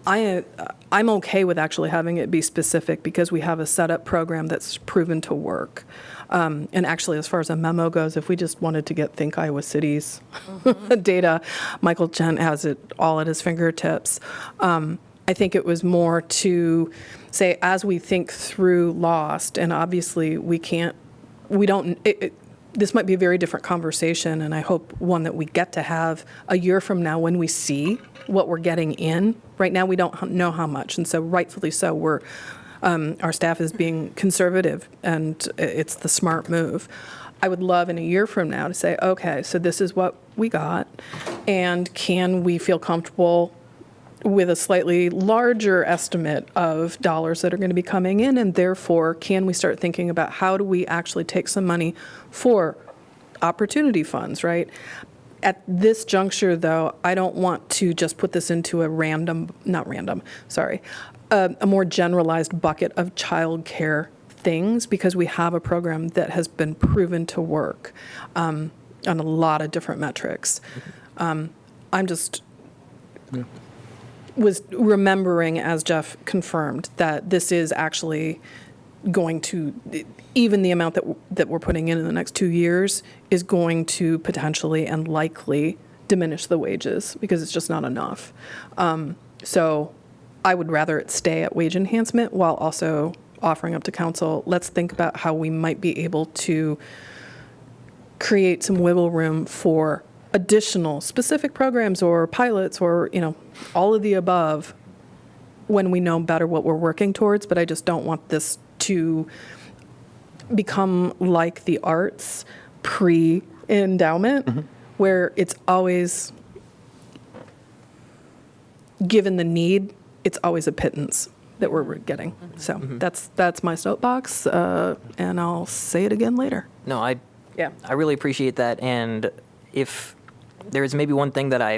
I'm okay with actually having it be specific because we have a setup program that's proven to work. And actually, as far as a memo goes, if we just wanted to get Think Iowa City's data, Michael Chen has it all at his fingertips. I think it was more to say, as we think through Lost, and obviously this might be a very different conversation, and I hope one that we get to have a year from now when we see what we're getting in. Right now, we don't know how much, and so rightfully so, our staff is being conservative, and it's the smart move. I would love in a year from now to say, okay, so this is what we got, and can we feel comfortable with a slightly larger estimate of dollars that are going to be coming in, and therefore, can we start thinking about how do we actually take some money for opportunity funds, right? At this juncture, though, I don't want to just put this into a a more generalized bucket of childcare things, because we have a program that has been proven to work on a lot of different metrics. I'm just was remembering, as Jeff confirmed, that this is actually going to, even the amount that we're putting in the next 2 years is going to potentially and likely diminish the wages because it's just not enough. So I would rather it stay at wage enhancement while also offering up to council, let's think about how we might be able to create some wiggle room for additional specific programs or pilots or, all of the above when we know better what we're working towards. But I just don't want this to become like the arts pre-endowment, where it's always, given the need, it's always a pittance that we're getting. So that's my soapbox, and I'll say it again later. No, I really appreciate that. And if there's maybe one thing that I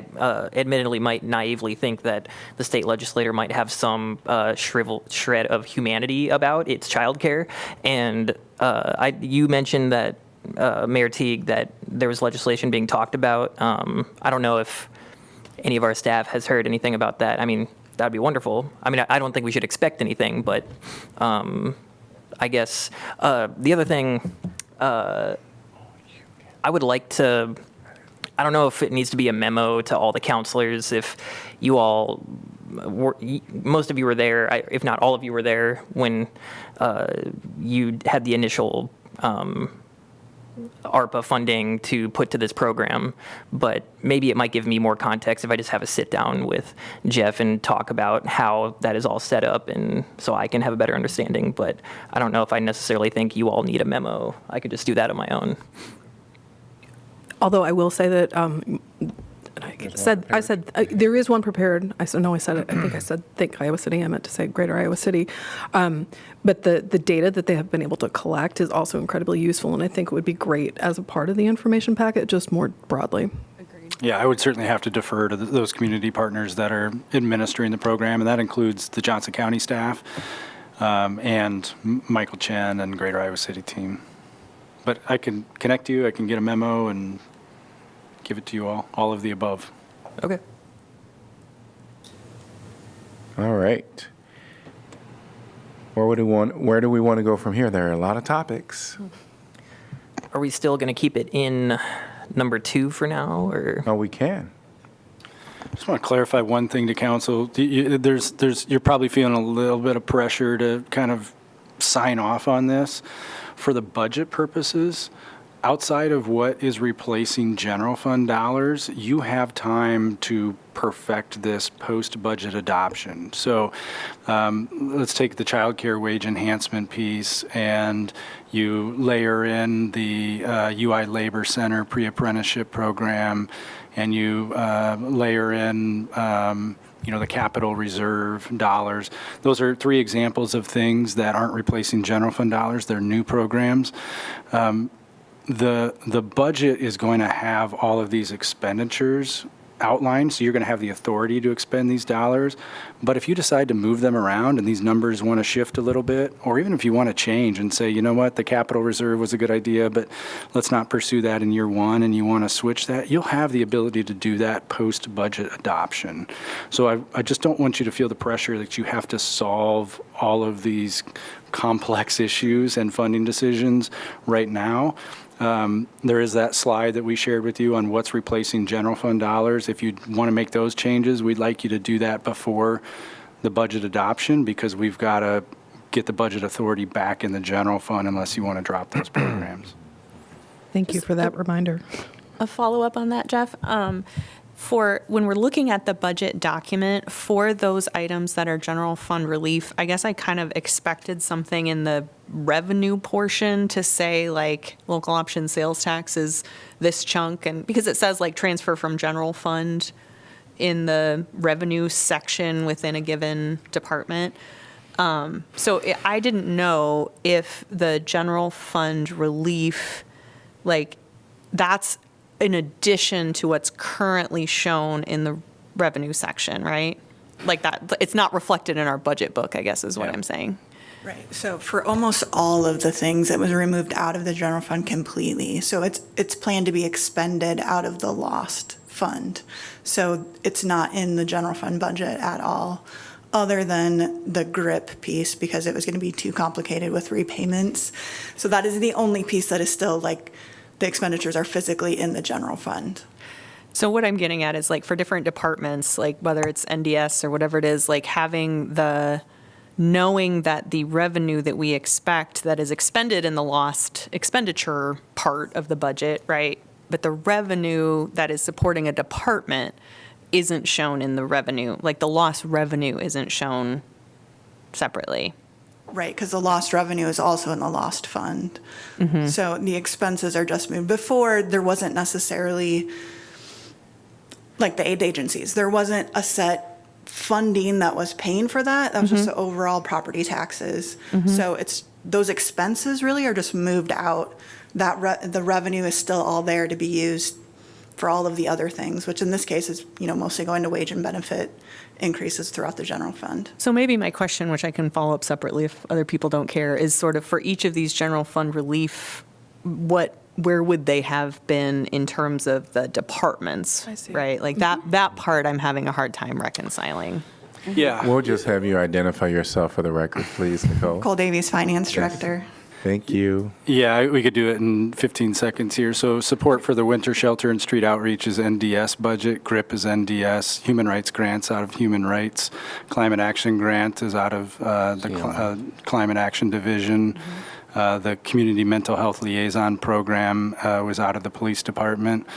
admittedly might naively think that the state legislator might have some shred of humanity about, it's childcare. And you mentioned that, Mayor Teague, that there was legislation being talked about. I don't know if any of our staff has heard anything about that. I mean, that'd be wonderful. I mean, I don't think we should expect anything, but I guess the other thing I would like to, I don't know if it needs to be a memo to all the counselors, if you all most of you were there, if not all of you were there when you had the initial ARPA funding to put to this program, but maybe it might give me more context if I just have a sit down with Jeff and talk about how that is all set up, and so I can have a better understanding. But I don't know if I necessarily think you all need a memo. I could just do that on my own. Although I will say that I said there is one prepared. I think I said think Iowa City. I meant to say Greater Iowa City. But the data that they have been able to collect is also incredibly useful, and I think it would be great as a part of the information packet, just more broadly. Yeah, I would certainly have to defer to those community partners that are administering the program, and that includes the Johnson County staff and Michael Chen and Greater Iowa City team. But I can connect you, I can get a memo and give it to you all of the above. Okay. All right. Where do we want to go from here? There are a lot of topics. Are we still going to keep it in number 2 for now, or? No, we can. Just want to clarify one thing to council. You're probably feeling a little bit of pressure to kind of sign off on this. For the budget purposes, outside of what is replacing general fund dollars, you have time to perfect this post-budget adoption. So let's take the child care wage enhancement piece, and you layer in the UI Labor Center pre-apprenticeship program, and you layer in the capital reserve dollars. Those are 3 examples of things that aren't replacing general fund dollars. They're new programs. The budget is going to have all of these expenditures outlined, so you're going to have the authority to expend these dollars. But if you decide to move them around and these numbers want to shift a little bit, or even if you want to change and say, you know what, the capital reserve was a good idea, but let's not pursue that in year one, and you want to switch that, you'll have the ability to do that post-budget adoption. So I just don't want you to feel the pressure that you have to solve all of these complex issues and funding decisions right now. There is that slide that we shared with you on what's replacing general fund dollars. If you want to make those changes, we'd like you to do that before the budget adoption, because we've got to get the budget authority back in the general fund unless you want to drop those programs. Thank you for that reminder. A follow-up on that, Jeff. For when we're looking at the budget document for those items that are general fund relief, I guess I kind of expected something in the revenue portion to say like local option sales tax is this chunk, and because it says like transfer from general fund in the revenue section within a given department. I didn't know if the general fund relief, like that's in addition to what's currently shown in the revenue section, right? Like that, it's not reflected in our budget book, I guess is what I'm saying. Right. So for almost all of the things, it was removed out of the general fund completely. So it's planned to be expended out of the lost fund. So it's not in the general fund budget at all, other than the GRIP piece, because it was going to be too complicated with repayments. So that is the only piece that is still like the expenditures are physically in the general fund. So what I'm getting at is like for different departments, like whether it's NDS or whatever it is, like knowing that the revenue that we expect that is expended in the lost expenditure part of the budget, right? But the revenue that is supporting a department isn't shown in the revenue, like the lost revenue isn't shown separately. Right, because the lost revenue is also in the lost fund. Mm-hmm. So the expenses are just moved. Before, there wasn't necessarily, like the aid agencies, there wasn't a set funding that was paying for that. That was just the overall property taxes. So it's those expenses really are just moved out. That the revenue is still all there to be used for all of the other things, which in this case is, mostly going to wage and benefit increases throughout the general fund. So maybe my question, which I can follow up separately if other people don't care, is sort of for each of these general fund relief, where would they have been in terms of the departments, right? Like that part I'm having a hard time reconciling. Yeah. We'll just have you identify yourself for the record, please, Nicole. Nicole Davies, Finance Director. Thank you. Yeah, we could do it in 15 seconds here. So support for the winter shelter and street outreach is NDS budget. GRIP is NDS. Human rights grants out of human rights. Climate action grant is out of the climate action division. The community mental health liaison program was out of the police department.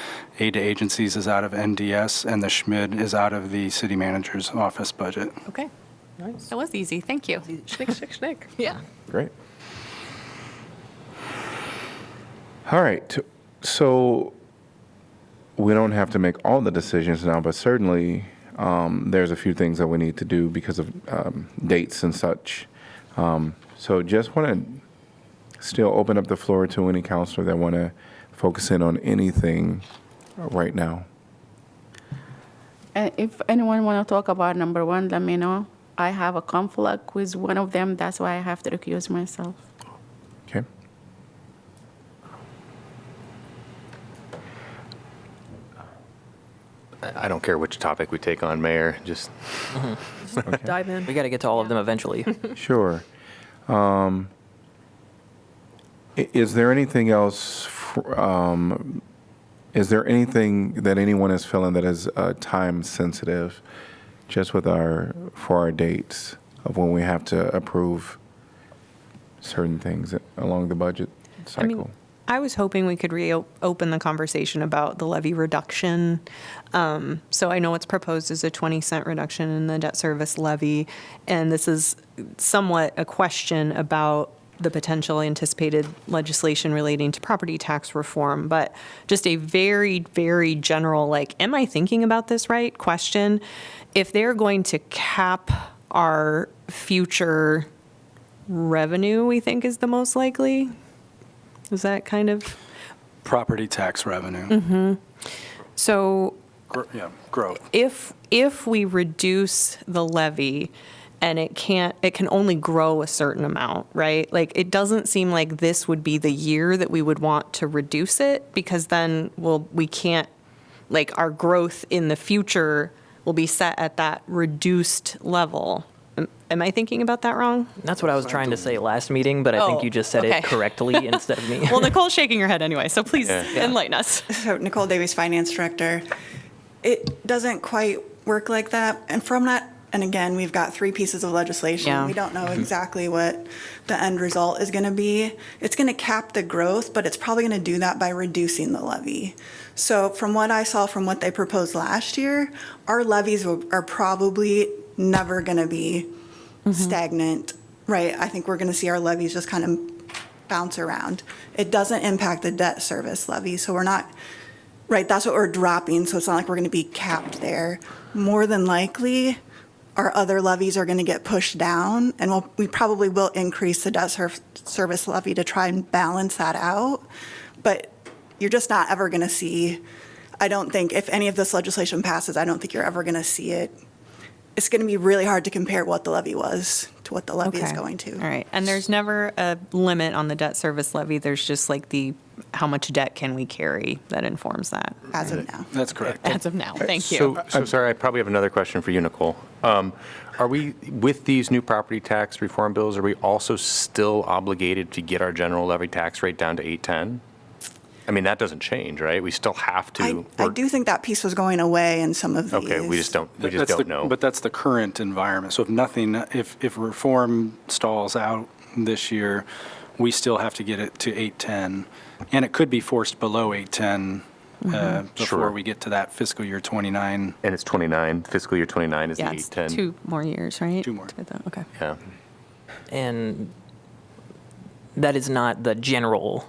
Aid to agencies is out of NDS, and the SHMID is out of the city manager's office budget. Okay. Nice. That was easy. Thank you. Schnick, schnick, schnick. Yeah. Great. All right. So we don't have to make all the decisions now, but certainly there's a few things that we need to do because of dates and such. So just want to still open up the floor to any counselor that want to focus in on anything right now. And if anyone want to talk about number one, let me know. I have a conflict with one of them. That's why I have to recuse myself. Okay. I don't care which topic we take on, Mayor, just. Dive in. We got to get to all of them eventually. Sure. Is there anything else? Is there anything that anyone is feeling that is time sensitive, just for our dates of when we have to approve certain things along the budget cycle? I was hoping we could reopen the conversation about the levy reduction. So I know it's proposed as a 20-cent reduction in the debt service levy, and this is somewhat a question about the potential anticipated legislation relating to property tax reform, but just a very, very general, like, am I thinking about this right question? If they're going to cap our future revenue, we think is the most likely. Is that kind of? Property tax revenue. So growth. If we reduce the levy and it can only grow a certain amount, right? Like, it doesn't seem like this would be the year that we would want to reduce it, because then we can't, like, our growth in the future will be set at that reduced level. Am I thinking about that wrong? That's what I was trying to say last meeting, but I think Oh, you just said okay. it correctly instead of me. Well, Nicole's shaking her head anyway, so please enlighten us. So Nicole Davies, Finance Director. It doesn't quite work like that. And from that, and again, we've got 3 pieces of legislation. Yeah. We don't know exactly what the end result is going to be. It's going to cap the growth, but it's probably going to do that by reducing the levy. So from what I saw from what they proposed last year, our levies are probably never going to be stagnant, right? I think we're going to see our levies just kind of bounce around. It doesn't impact the debt service levy, so we're not, right, that's what we're dropping, so it's not like we're going to be capped there. More than likely, our other levies are going to get pushed down, and we probably will increase the debt service levy to try and balance that out. But you're just not ever going to see, I don't think, if any of this legislation passes, I don't think you're ever going to see it. It's going to be really hard to compare what the levy was to what the levy is going to. All right. And there's never a limit on the debt service levy. There's just like how much debt can we carry that informs that. As of now. That's correct. As of now. Thank you. So sorry, I probably have another question for you, Nicole. Are we, with these new property tax reform bills, are we also still obligated to get our general levy tax rate down to 810? I mean, that doesn't change, right? We still have to. I do think that piece was going away in some of these. Okay, we just don't know. But that's the current environment. So if reform stalls out this year, we still have to get it to 810. And it could be forced below 810 before we get to that fiscal year 29. And it's 29, fiscal year 29 is the Yeah, it's 810. 2 more years, right? 2 more. Okay. Yeah. And that is not the general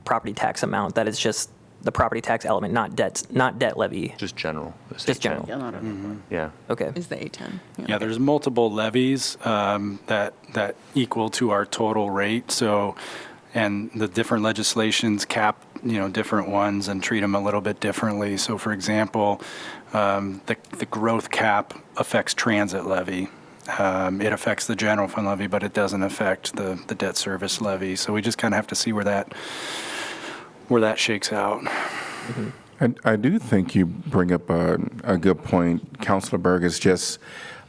property tax amount. That is just the property tax element, not debt levy. Just general. Just general. Yeah. Okay. Is the 810. Yeah, there's multiple levies that equal to our total rate. So, and the different legislations cap, different ones and treat them a little bit differently. So, for example, the growth cap affects transit levy. It affects the general fund levy, but it doesn't affect the debt service levy. So we just kind of have to see where that shakes out. I do think you bring up a good point, Councilor Berg. Is just,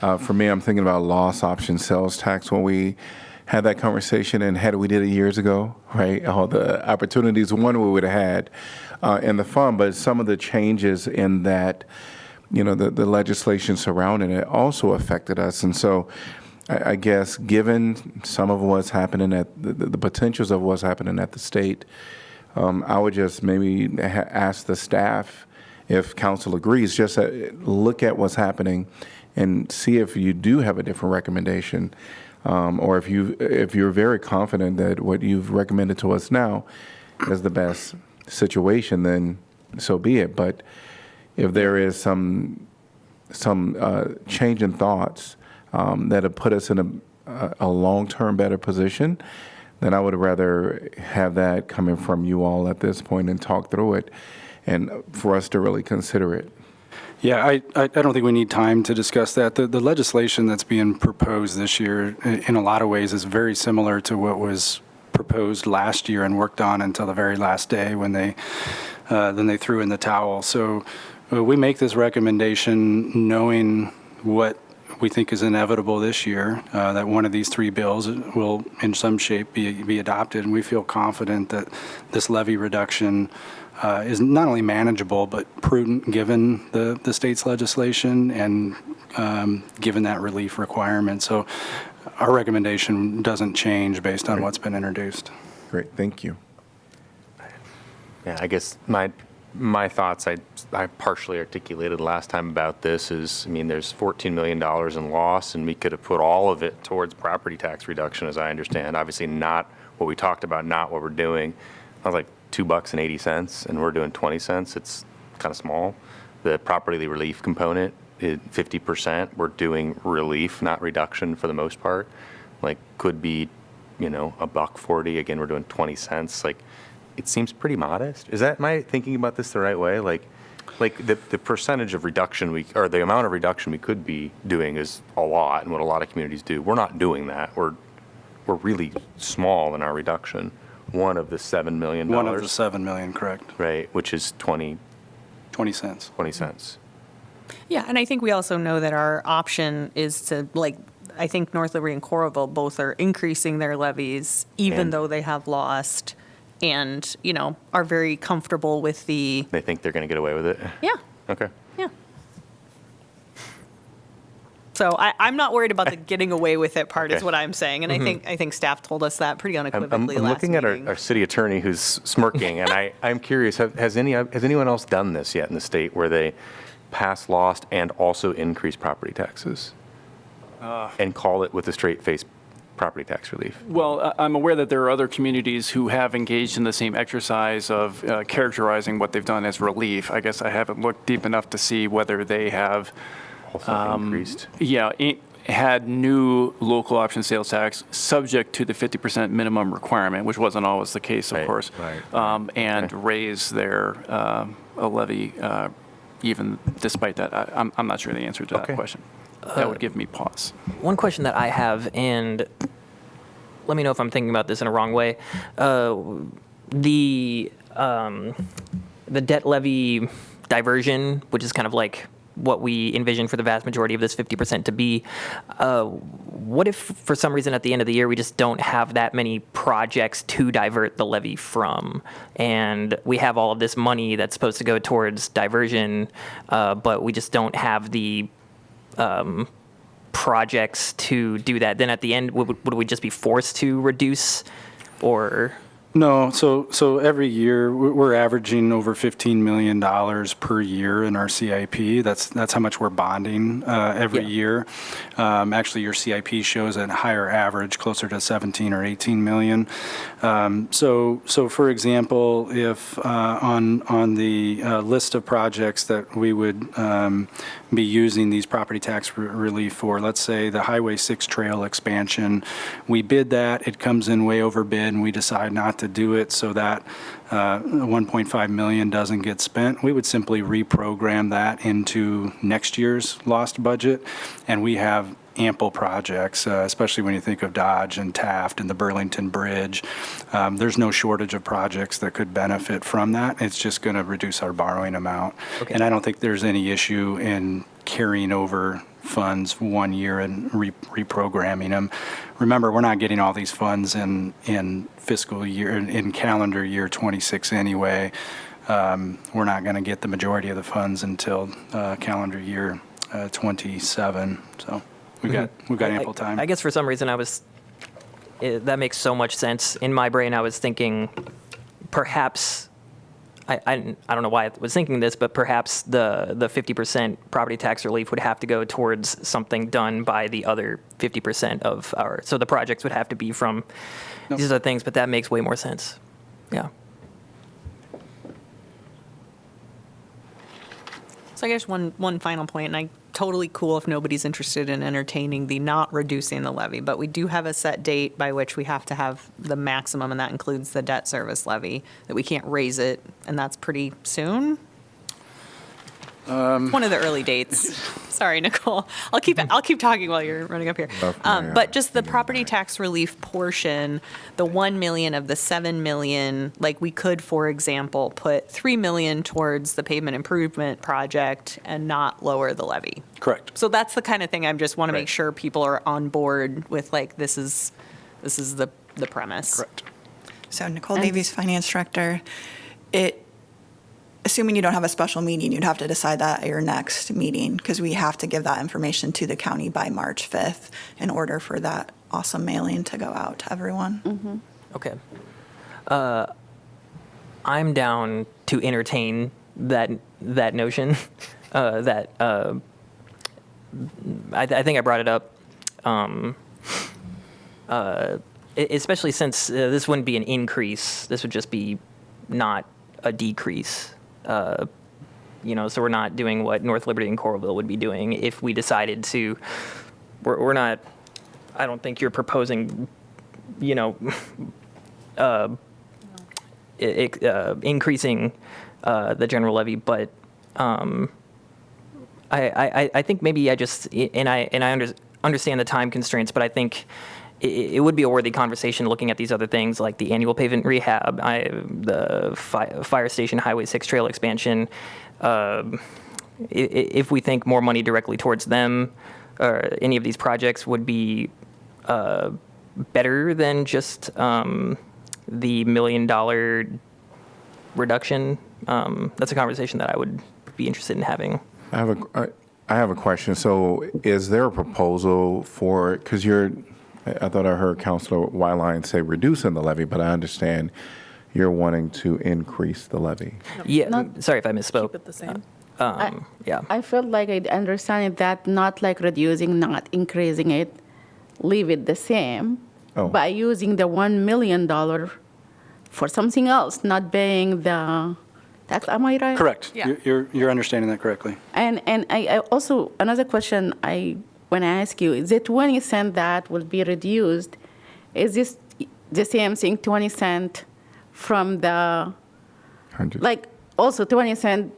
for me, I'm thinking about loss option sales tax when we had that conversation and we did it years ago, right? All the opportunities, we would have had in the fund, but some of the changes in that, the legislation surrounding it also affected us. And so I guess given some of what's happening at the potentials of what's happening at the state, I would just maybe ask the staff, if council agrees, just look at what's happening and see if you do have a different recommendation, or if you're very confident that what you've recommended to us now is the best situation, then so be it. But if there is some change in thoughts that have put us in a long-term better position, then I would rather have that coming from you all at this point and talk through it, and for us to really consider it. Yeah, I don't think we need time to discuss that. The legislation that's being proposed this year, in a lot of ways, is very similar to what was proposed last year and worked on until the very last day when they threw in the towel. So we make this recommendation knowing what we think is inevitable this year, that one of these 3 bills will in some shape be adopted, and we feel confident that this levy reduction is not only manageable but prudent given the state's legislation and given that relief requirement. So our recommendation doesn't change based on what's been introduced. Great, thank you. Yeah, I guess my thoughts, I partially articulated last time about this is, there's $14 million in loss, and we could have put all of it towards property tax reduction, as I understand. Obviously not what we talked about, not what we're doing. I was like $2.80, and we're doing 20 cents. It's kind of small. The property relief component is 50%. We're doing relief, not reduction for the most part. Like, could be, $1.40. Again, we're doing 20 cents. Like, it seems pretty modest. Am I thinking about this the right way? Like, like the percentage of reduction or the amount of reduction we could be doing is a lot, and what a lot of communities do. We're not doing that. We're really small in our reduction. One of the $7 million. One of the 7 million, correct. Right, which is 20 cents. 20 cents. Yeah, and I think we also know that our option is to, like, I think North Liberty and Coralville both are increasing their levies, even And- though they have lost, and, you know, are very comfortable with the, They think they're going to get away with it? yeah, Okay. yeah. So I'm not worried about the getting away with it part, is Okay. what I'm saying, and I think staff told us that pretty I'm unequivocally last looking at meeting. our city attorney who's smirking, and I'm curious, has anyone else done this yet in the state where they pass lost and also increase property taxes? And call it with a straight face property tax relief? Well, I'm aware that there are other communities who have engaged in the same exercise of characterizing what they've done as relief. I guess I haven't looked deep enough to see whether they have Also increased? had new local option sales tax subject to the 50% minimum requirement, which wasn't always the case, of Right, course, right. and raise their a levy even despite that. I'm not sure the answer to that Okay. question. That would give me pause. One question that I have, and let me know if I'm thinking about this in a wrong way. The debt levy diversion, which is kind of like what we envision for the vast majority of this 50% to be, what if for some reason at the end of the year we just don't have that many projects to divert the levy from, and we have all of this money that's supposed to go towards diversion, but we just don't have the projects to do that? Then at the end, would we just be forced to reduce, or? No, so every year, we're averaging over $15 million per year in our CIP. That's how much we're bonding every Yeah. year. Actually, your CIP shows a higher average, closer to 17 or 18 million. So for example, if on the list of projects that we would be using these property tax relief for, let's say the Highway 6 trail expansion, we bid that, it comes in way over bid, and we decide not to do it so that 1.5 million doesn't get spent, we would simply reprogram that into next year's lost budget, and we have ample projects, especially when you think of Dodge and Taft and the Burlington Bridge. There's no shortage of projects that could benefit from that. It's just going to reduce our borrowing amount. Okay. And I don't think there's any issue in carrying over funds 1 year and reprogramming them. Remember, we're not getting all these funds in fiscal year, in calendar year 26 anyway. We're not going to get the majority of the funds until calendar year 27. So we've got ample time. I guess for some reason that makes so much sense. In my brain, I was thinking perhaps, I don't know why I was thinking this, but perhaps the 50% property tax relief would have to go towards something done by the other 50% of so the projects would have to be from these other things, but that makes way more sense. Yeah. So I guess one final point, and I totally cool if nobody's interested in entertaining the not reducing the levy, but we do have a set date by which we have to have the maximum, and that includes the debt service levy, that we can't raise it, and that's pretty soon. One of the early dates. Sorry, Nicole. I'll keep talking while you're running up here. But just the property tax relief portion, the 1 million of the 7 million, like we could, for example, put 3 million towards the pavement improvement project and not lower the levy. Correct. So that's the kind of thing I just want to Right. make sure people are on board with, like, this is the premise. Correct. So Nicole Davies, Finance Director, assuming you don't have a special meeting, you'd have to decide that at your next meeting, because we have to give that information to the county by March 5th in order for that awesome mailing to go out to everyone. Okay. I'm down to entertain that notion. I think I brought it up, especially since this wouldn't be an increase. This would just be not a decrease. So we're not doing what North Liberty and Coralville would be doing if we decided to. We're not. I don't think you're proposing, increasing the general levy, but I think maybe I understand the time constraints, but I think it would be a worthy conversation looking at these other things like the annual pavement rehab, the fire station Highway 6 trail expansion. If we think more money directly towards them or any of these projects would be better than just the $1 million reduction, that's a conversation that I would be interested in having. I have a question. So is there a proposal for, because I thought I heard Councilor Wyline say reducing the levy, but I understand you're wanting to increase the levy. Yeah, sorry if I misspoke. Keep it the same. Yeah. I feel like I understand that not like reducing, not increasing it, leave it the same Oh. by using the $1 million for something else, not paying the tax. Am I right? Correct. Yeah. You're understanding that correctly. And I also, another question when I ask you, is the 20 cent that will be reduced, is this the same thing, 20 cent from the, 100. like, also 20 cent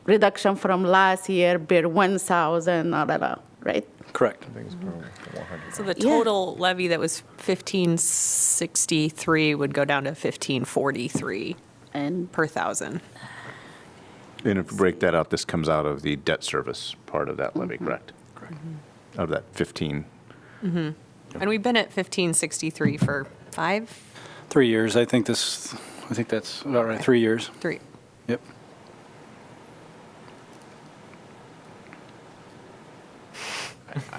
reduction from last year per 1,000, right? Correct. So the total levy that was 1,563 would go down to 1,543 And per thousand. And if we break that out, this comes out of the debt service part of that levy, correct? Correct. Out of that 15. And we've been at 1,563 for 3 years. I think that's about right. 3 years. 3. Yep.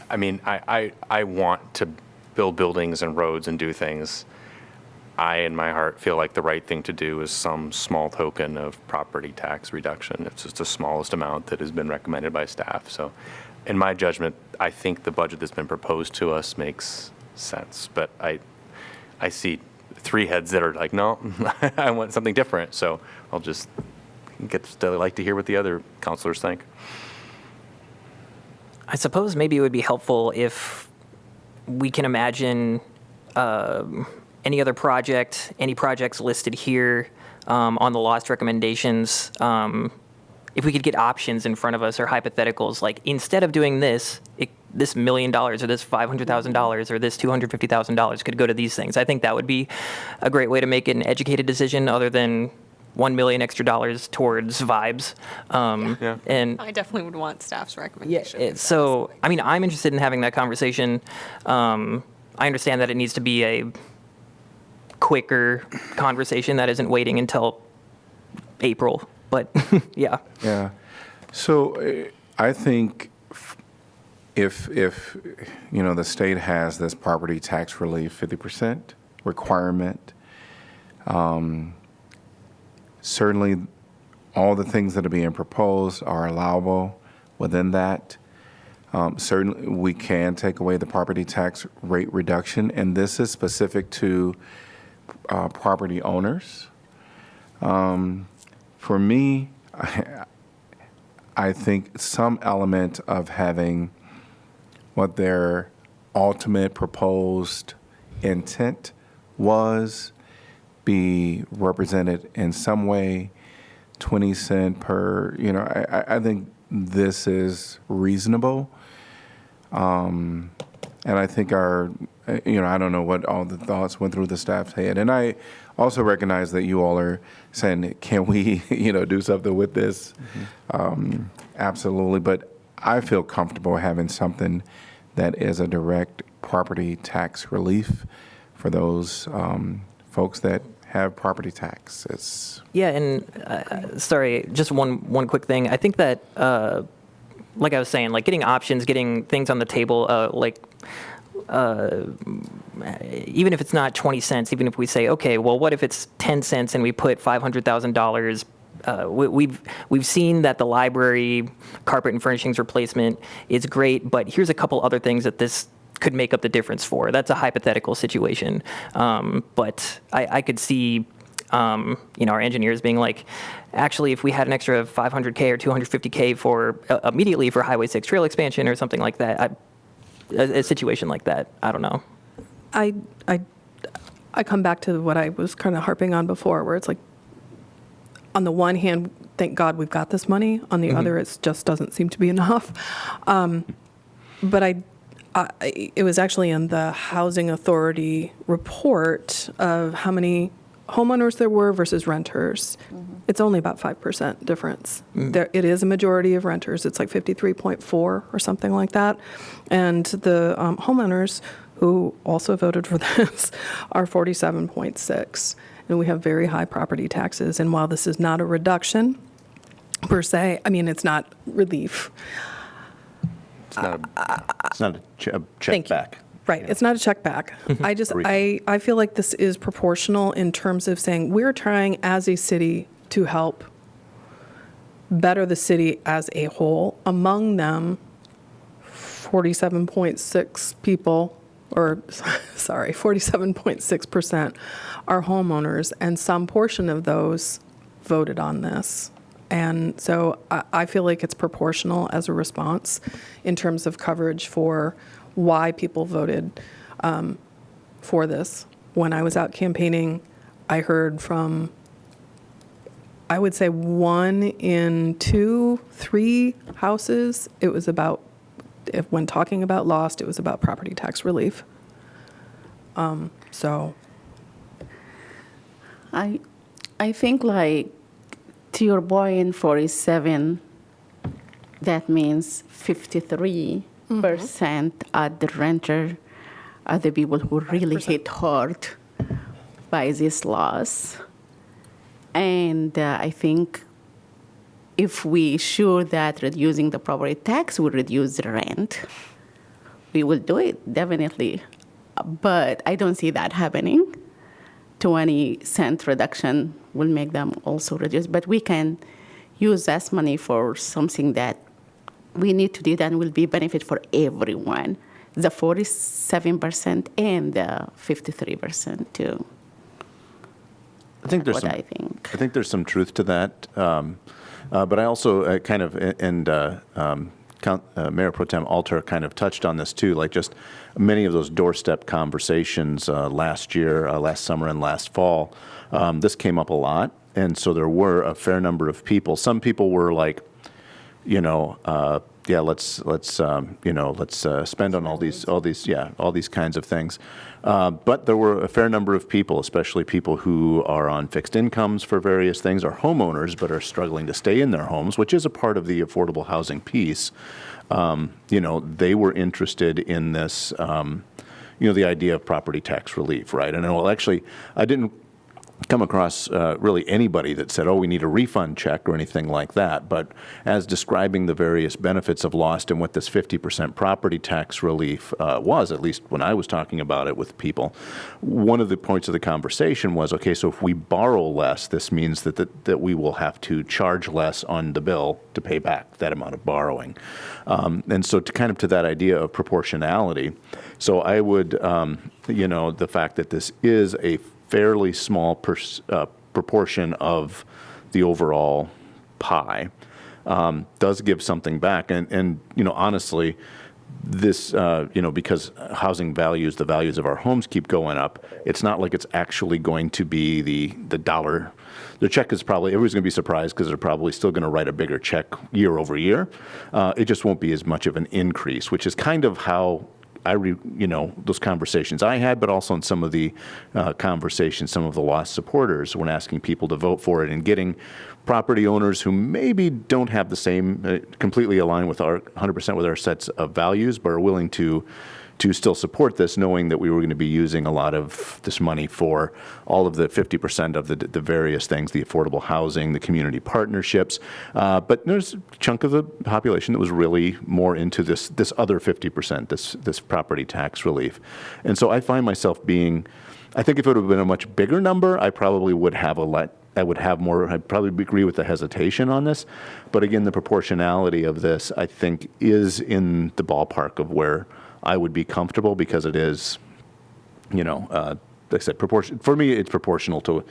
I mean, I want to build buildings and roads and do things. I, in my heart, feel like the right thing to do is some small token of property tax reduction. It's just the smallest amount that has been recommended by staff. So in my judgment, I think the budget that's been proposed to us makes sense. But I see 3 heads that are like, no, I want something different. So I'll just like to hear what the other counselors think. I suppose maybe it would be helpful if we can imagine any other project, any projects listed here on the lost recommendations, if we could get options in front of us or hypotheticals, like instead of doing this, this $1 million or this $500,000 or this $250,000 could go to these things. I think that would be a great way to make an educated decision other than $1 million extra towards vibes. And I definitely would want staff's recommendation. so, I mean, I'm interested in having that conversation. I understand that it needs to be a quicker conversation that isn't waiting until April, but yeah. Yeah. So I think if the state has this property tax relief 50% requirement, certainly all the things that are being proposed are allowable within that. Certainly we can take away the property tax rate reduction, and this is specific to property owners. For me, I think some element of having what their ultimate proposed intent was be represented in some way, 20 cent per, I think this is reasonable. And I think I don't know what all the thoughts went through the staff's head. And I also recognize that you all are saying, can we, do something with this? Absolutely. But I feel comfortable having something that is a direct property tax relief for those folks that have property taxes. Yeah, and sorry, just one quick thing. I think that, like I was saying, like getting options, getting things on the table, even if it's not 20 cents, even if we say, okay, well, what if it's 10 cents and we put $500,000? We've seen that the library carpet and furnishings replacement is great, but here's a couple other things that this could make up the difference for. That's a hypothetical situation, but I could see our engineers being like, actually, if we had an extra $500K or $250K for immediately for Highway 6 trail expansion or something like that, a situation like that, I don't know. I come back to what I was kind of harping on before, where it's like, on the one hand, thank God we've got this money. On the other, it just doesn't seem to be enough. But it was actually in the Housing Authority report of how many homeowners there were versus renters. It's only about 5% difference. It is a majority of renters. It's like 53.4 or something like that. And the homeowners who also voted for this are 47.6. And we have very high property taxes. And while this is not a reduction per se, I mean, it's not relief. It's not a check Thank you. back. Right, it's not a check back. I feel like this is proportional in terms of saying we're trying as a city to help better the city as a whole. Among them, 47.6 people, or sorry, 47.6% are homeowners, and some portion of those voted on this. And so I feel like it's proportional as a response in terms of coverage for why people voted for this. When I was out campaigning, I heard from, I would say 1 in 2, 3 houses, it was about, when talking about lost, it was about property tax relief. So. I think like to your point, 47, that means 53% are the renter, are the people who really hit hard by this loss. And I think if we sure that reducing the property tax will reduce the rent, we will do it, definitely. But I don't see that happening. 20-cent reduction will make them also reduce. But we can use that money for something that we need to do that will be benefit for everyone, the 47% and the 53% too. I think there's I think there's some truth to that, but I also kind of Mayor Pro Tem Alter kind of touched on this too, like just many of those doorstep conversations last year, last summer and last fall. This came up a lot, and so there were a fair number of people. Some people were like, yeah, let's spend on all these kinds of things. But there were a fair number of people, especially people who are on fixed incomes for various things, are homeowners but are struggling to stay in their homes, which is a part of the affordable housing piece. They were interested in this, the idea of property tax relief, right? And well, actually, I didn't come across really anybody that said, oh, we need a refund check or anything like that. But as describing the various benefits of lost and what this 50% property tax relief was, at least when I was talking about it with people, one of the points of the conversation was, okay, so if we borrow less, this means that we will have to charge less on the bill to pay back that amount of borrowing. And so to that idea of proportionality, so I would, the fact that this is a fairly small proportion of the overall pie does give something back. And honestly, this, because housing values, the values of our homes keep going up, it's not like it's actually going to be the dollar. The check is probably, everybody's going to be surprised because they're probably still going to write a bigger check year over year. It just won't be as much of an increase, which is kind of how those conversations I had, but also in some of the conversations, some of the lost supporters, when asking people to vote for it and getting property owners who maybe don't have the same, completely aligned with 100% with our sets of values, but are willing to still support this, knowing that we were going to be using a lot of this money for all of the 50% of the various things, the affordable housing, the community partnerships. But there's a chunk of the population that was really more into this other 50%, this property tax relief. And so I find myself I think if it would have been a much bigger number, I probably would have I'd probably agree with the hesitation on this. But again, the proportionality of this, I think, is in the ballpark of where I would be comfortable, because it is, like I said, for me, it's proportional to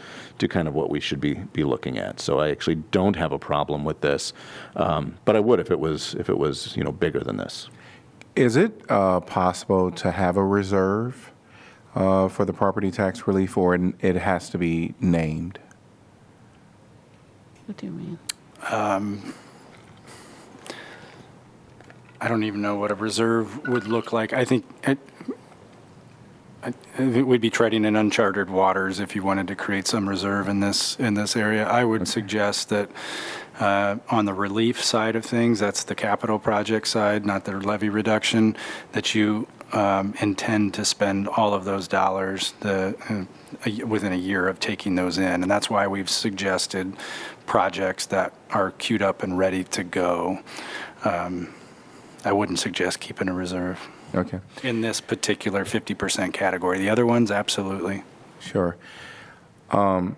kind of what we should be looking at. So I actually don't have a problem with this, but I would if it was bigger than this. Is it possible to have a reserve for the property tax relief, or it has to be named? What do you mean? I don't even know what a reserve would look like. I think we'd be treading in uncharted waters if you wanted to create some reserve in this area. I would suggest that on the relief side of things, that's the capital project side, not the levy reduction, that you intend to spend all of those dollars within a year of taking those in. And that's why we've suggested projects that are queued up and ready to go. I wouldn't suggest keeping a reserve. Okay. In this particular 50% category. The other ones, absolutely. Sure. Go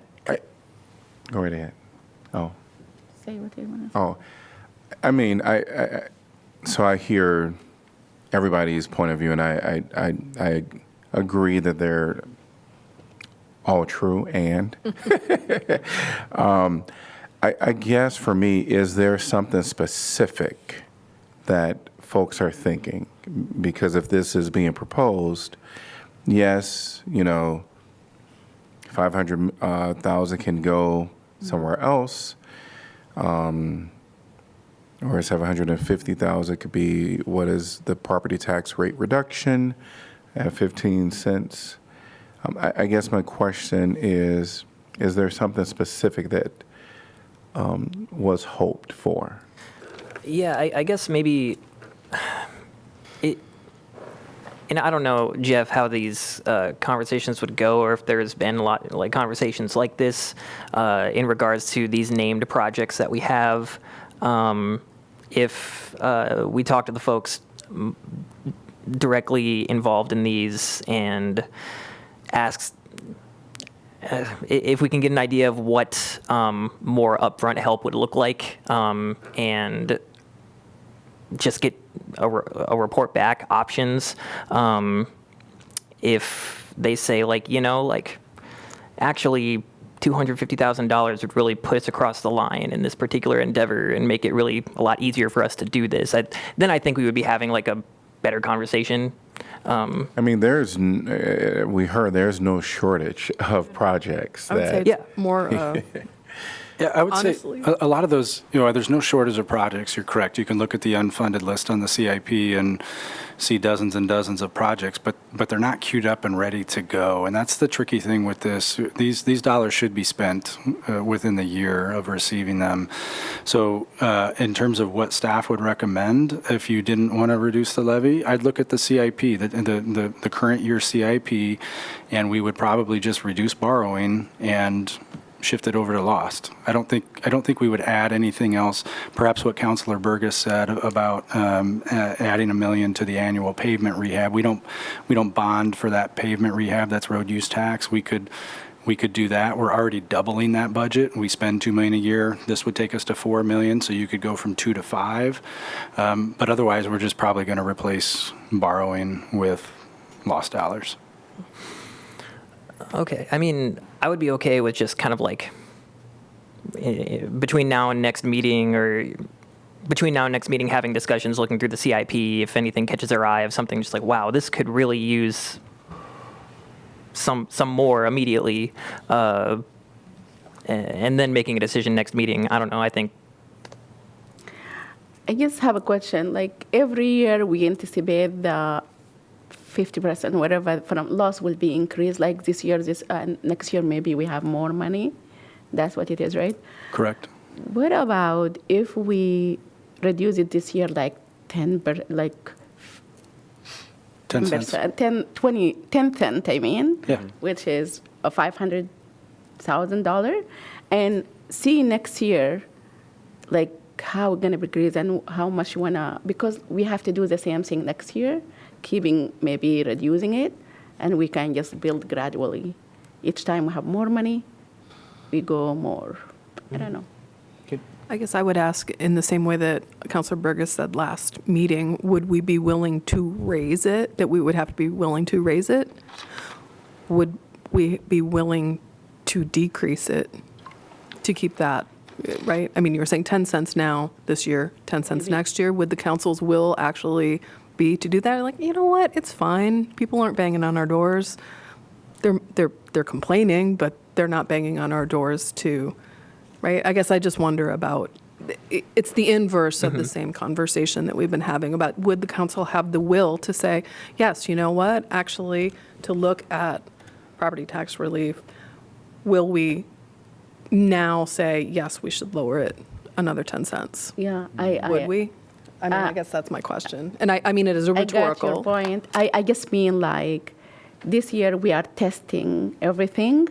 right ahead. Oh. Say what you want to say. Oh. I mean, so I hear everybody's point of view, and I agree that they're all true. And I guess for me, is there something specific that folks are thinking? Because if this is being proposed, yes, 500,000 can go somewhere else, or 750,000 could be what is the property tax rate reduction at 15 cents. I guess my question is there something specific that was hoped for? Yeah, I guess maybe it, and I don't know, Jeff, how these conversations would go, or if there's been a lot like conversations like this in regards to these named projects that we have. If we talk to the folks directly involved in these and ask if we can get an idea of what more upfront help would look like, and just get a report back options. If they say actually $250,000 would really put us across the line in this particular endeavor and make it really a lot easier for us to do this, then I think we would be having a better conversation. I mean, we heard there's no shortage of projects. I would say it's more. Yeah, I would Honestly. say a lot of those, there's no shortage of projects. You're correct. You can look at the unfunded list on the CIP and see dozens and dozens of projects, but they're not queued up and ready to go. And that's the tricky thing with this. These dollars should be spent within the year of receiving them. So in terms of what staff would recommend, if you didn't want to reduce the levy, I'd look at the CIP, the current year CIP, and we would probably just reduce borrowing and shift it over to lost. I don't think we would add anything else. Perhaps what Councilor Burgess said about adding $1 million to the annual pavement rehab. We don't bond for that pavement rehab. That's road use tax. We could do that. We're already doubling that budget. We spend $2 million a year. This would take us to $4 million, so you could go from 2 to 5. But otherwise, we're just probably going to replace borrowing with lost dollars. Okay. I mean, I would be okay with just kind of between now and next meeting, having discussions, looking through the CIP, if anything catches our eye of something just wow, this could really use some more immediately, and then making a decision next meeting. I don't know. I think. I just have a question. Every year we anticipate the 50%, whatever from loss will be increased. This year, next year, maybe we have more money. That's what it is, right? Correct. What about if we reduce it this year 10 cents. 10 cents, I mean, Yeah. which is a $500,000, and see next year, how we're gonna increase and how much you wanna, because we have to do the same thing next year, maybe reducing it, and we can just build gradually. Each time we have more money, we go more. I don't know. I guess I would ask in the same way that Councilor Burgess said last meeting, would we be willing to raise it, that we would have to be willing to raise it? Would we be willing to decrease it to keep that, right? I mean, you were saying 10 cents now this year, 10 cents next year. Would the council's will actually be to do that? You know what, it's fine. People aren't banging on our doors. They're complaining, but they're not banging on our doors to right? I guess I just wonder about, it's the inverse of the same conversation that we've been having about, would the council have the will to say, yes, you know what, actually, to look at property tax relief, will we now say, yes, we should lower it another 10 cents? Yeah, Would we? I mean, I guess that's my question. And I mean it as a I got rhetorical. your point. I just mean like this year we are testing everything,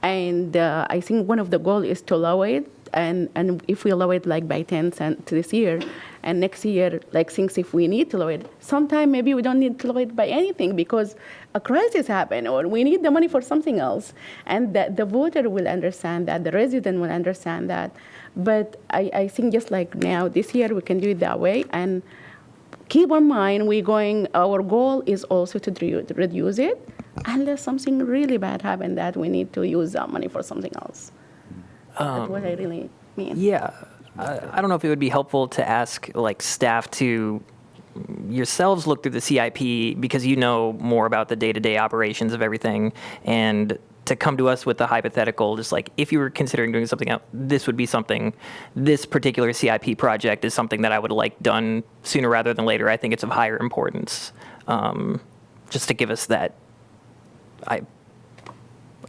and I think one of the goals is to lower it. And if we lower it like by 10 cents this year, and next year, like things if we need to lower it, sometime maybe we don't need to lower it by anything because a crisis happened or we need the money for something else. And the voter will understand that, the resident will understand that. But I think just like now, this year we can do it that way. And keep in mind, our goal is also to reduce it unless something really bad happened that we need to use that money for something else. That's what I really mean. Yeah. I don't know if it would be helpful to ask like staff to yourselves look through the CIP because you know more about the day-to-day operations of everything, and to come to us with the hypothetical, just like if you were considering doing something else, this would be something, this particular CIP project is something that I would like done sooner rather than later. I think it's of higher importance. Just to give us that, I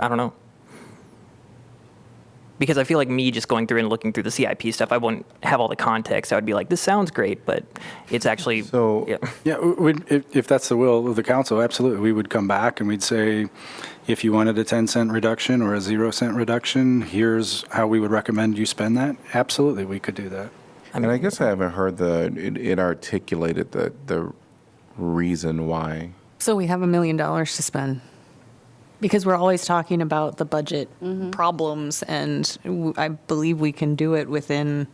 don't know. Because I feel like me just going through and looking through the CIP stuff, I wouldn't have all the context. I would be like, this sounds great, but it's actually, So- yeah. Yeah, if that's the will of the council, absolutely. We would come back and we'd say, if you wanted a 10-cent reduction or a 0-cent reduction, here's how we would recommend you spend that. Absolutely, we could do that. And I guess I haven't heard it articulated the reason why. So we have $1 million to spend. Because we're always talking about the budget problems, and I believe we can do it within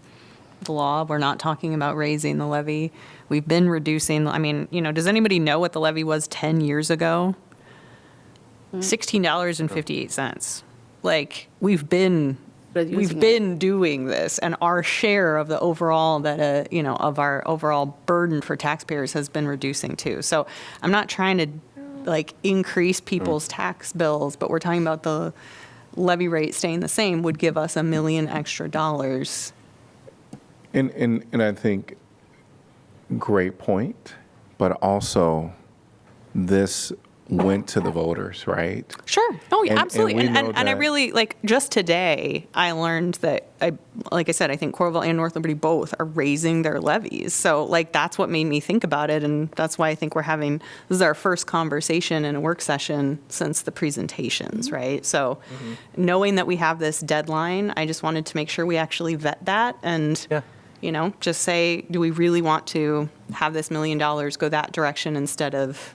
the law. We're not talking about raising the levy. We've been reducing, I mean, does anybody know what the levy was 10 years ago? $16.58. Like, we've been doing this, and our share of the overall of our overall burden for taxpayers has been reducing too. So I'm not trying to increase people's tax bills, but we're talking about the levy rate staying the same would give us $1 million extra dollars. And I think great point, but also this went to the voters, right? Sure. Oh, yeah, absolutely. we know And I that- really, just today, I learned that, like I said, I think Coralville and North Liberty both are raising their levies. So, that's what made me think about it. And that's why I think this is our first conversation in a work session since the presentations, right? So, knowing that we have this deadline, I just wanted to make sure we actually vet that and, just say, do we really want to have this $1 million go that direction instead of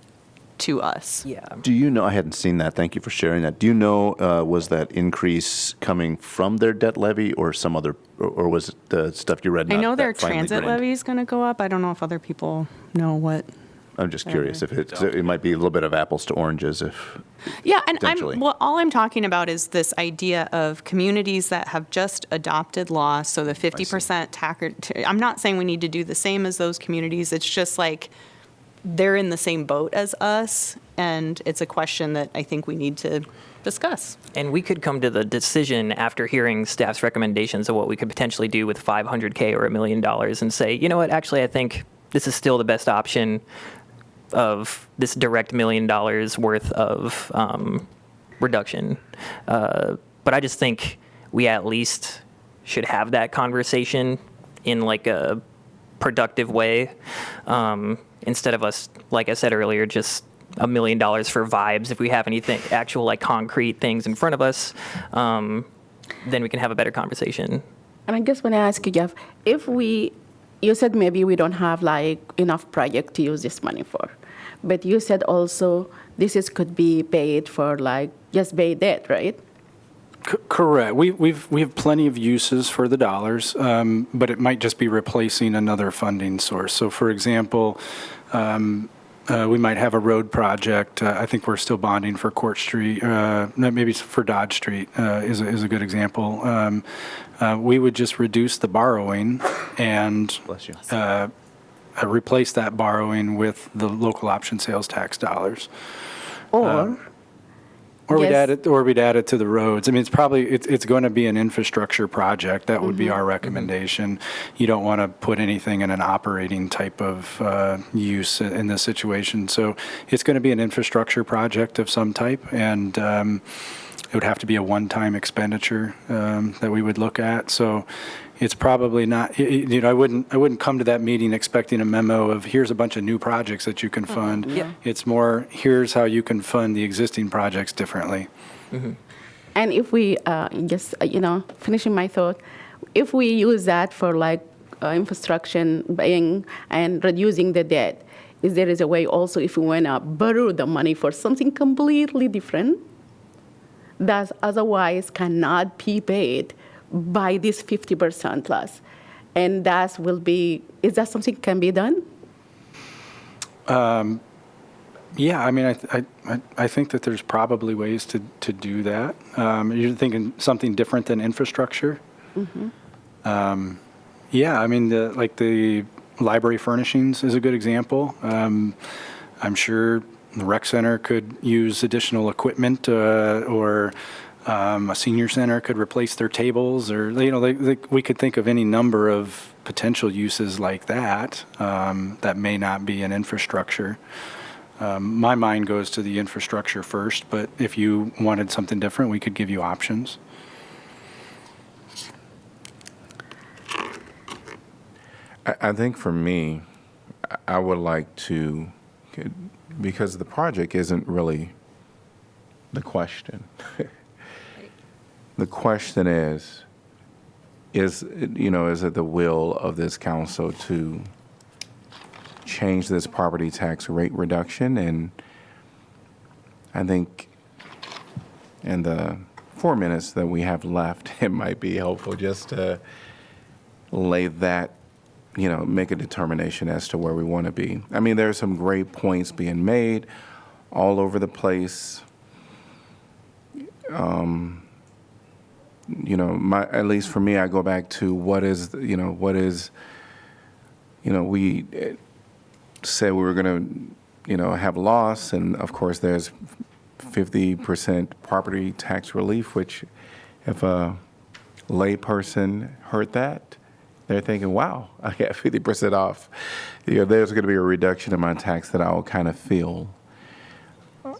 to us? Yeah. Do you know, I hadn't seen that, thank you for sharing that. Do you know, was that increase coming from their debt levy or some other, or was it the stuff you read? I not know that their finely transit grained? levy is going to go up. I don't know if other people know what. I'm just curious if it might be a little bit of apples to oranges if. Yeah, and Potentially. all I'm talking about is this idea of communities that have just adopted law, so the 50% tax. I'm not saying we need to do the same as those communities. It's just like they're in the same boat as us, and it's a question that I think we need to discuss. And we could come to the decision after hearing staff's recommendations of what we could potentially do with $500K or $1 million and say, you know what, actually, I think this is still the best option of this direct $1 million worth of reduction. But I just think we at least should have that conversation in a productive way, instead of us, like I said earlier, just $1 million for vibes. If we have anything, actual concrete things in front of us, then we can have a better conversation. And I guess when I ask you, Jeff, you said maybe we don't have enough project to use this money for, but you said also could be paid for just pay debt, right? Correct. We have plenty of uses for the dollars, but it might just be replacing another funding source. So, for example, we might have a road project. I think we're still bonding for Court Street. Maybe for Dodge Street is a good example. We would just reduce the borrowing and Bless you. replace that borrowing with the local option sales tax dollars. we'd add it to the roads. I mean, it's going to be an infrastructure project. That would be our recommendation. You don't want to put anything in an operating type of use in this situation. So it's going to be an infrastructure project of some type, and it would have to be a one-time expenditure that we would look at. So it's probably not, I wouldn't come to that meeting expecting a memo of here's a bunch of new projects that you can fund. It's more, here's how you can fund the existing projects differently. And if we just, finishing my thought, if we use that for like infrastructure buying and reducing the debt, is there a way also if we want to borrow the money for something completely different that otherwise cannot be paid by this 50% plus, and that will be, is that something can be done? Yeah, I mean, I think that there's probably ways to do that. You're thinking something different than infrastructure? Yeah, I mean, the library furnishings is a good example. I'm sure the rec center could use additional equipment, or a senior center could replace their tables, or we could think of any number of potential uses like that that may not be an infrastructure. My mind goes to the infrastructure first, but if you wanted something different, we could give you options. I think for me, I would like to, because the project isn't really the question. The question is it the will of this council to change this property tax rate reduction? And I think in the 4 minutes that we have left, it might be helpful just to lay that, make a determination as to where we want to be. I mean, there are some great points being made all over the place. At least for me, I go back to we said we were going to, have loss, and of course there's 50% property tax relief, which if a layperson heard that, they're thinking, wow, I got 50% off. There's going to be a reduction in my tax that I'll kind of feel.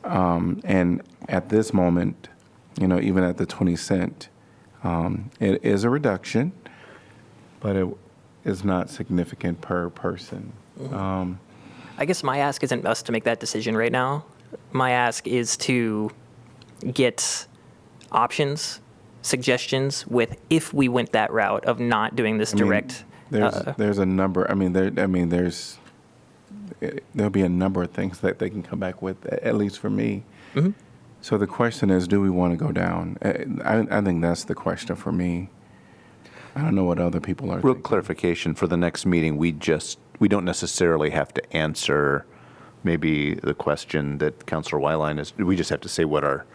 And at this moment, even at the 20 cent, it is a reduction, but it is not significant per person. I guess my ask isn't us to make that decision right now. My ask is to get options, suggestions with if we went that route of not doing this direct. There's a number. There'll be a number of things that they can come back with, at least for me. So the question is, do we want to go down? I think that's the question for me. I don't know what other people are Real thinking. clarification, for the next meeting, we don't necessarily have to answer maybe the question that Councilor Weiline is, we just have to say what our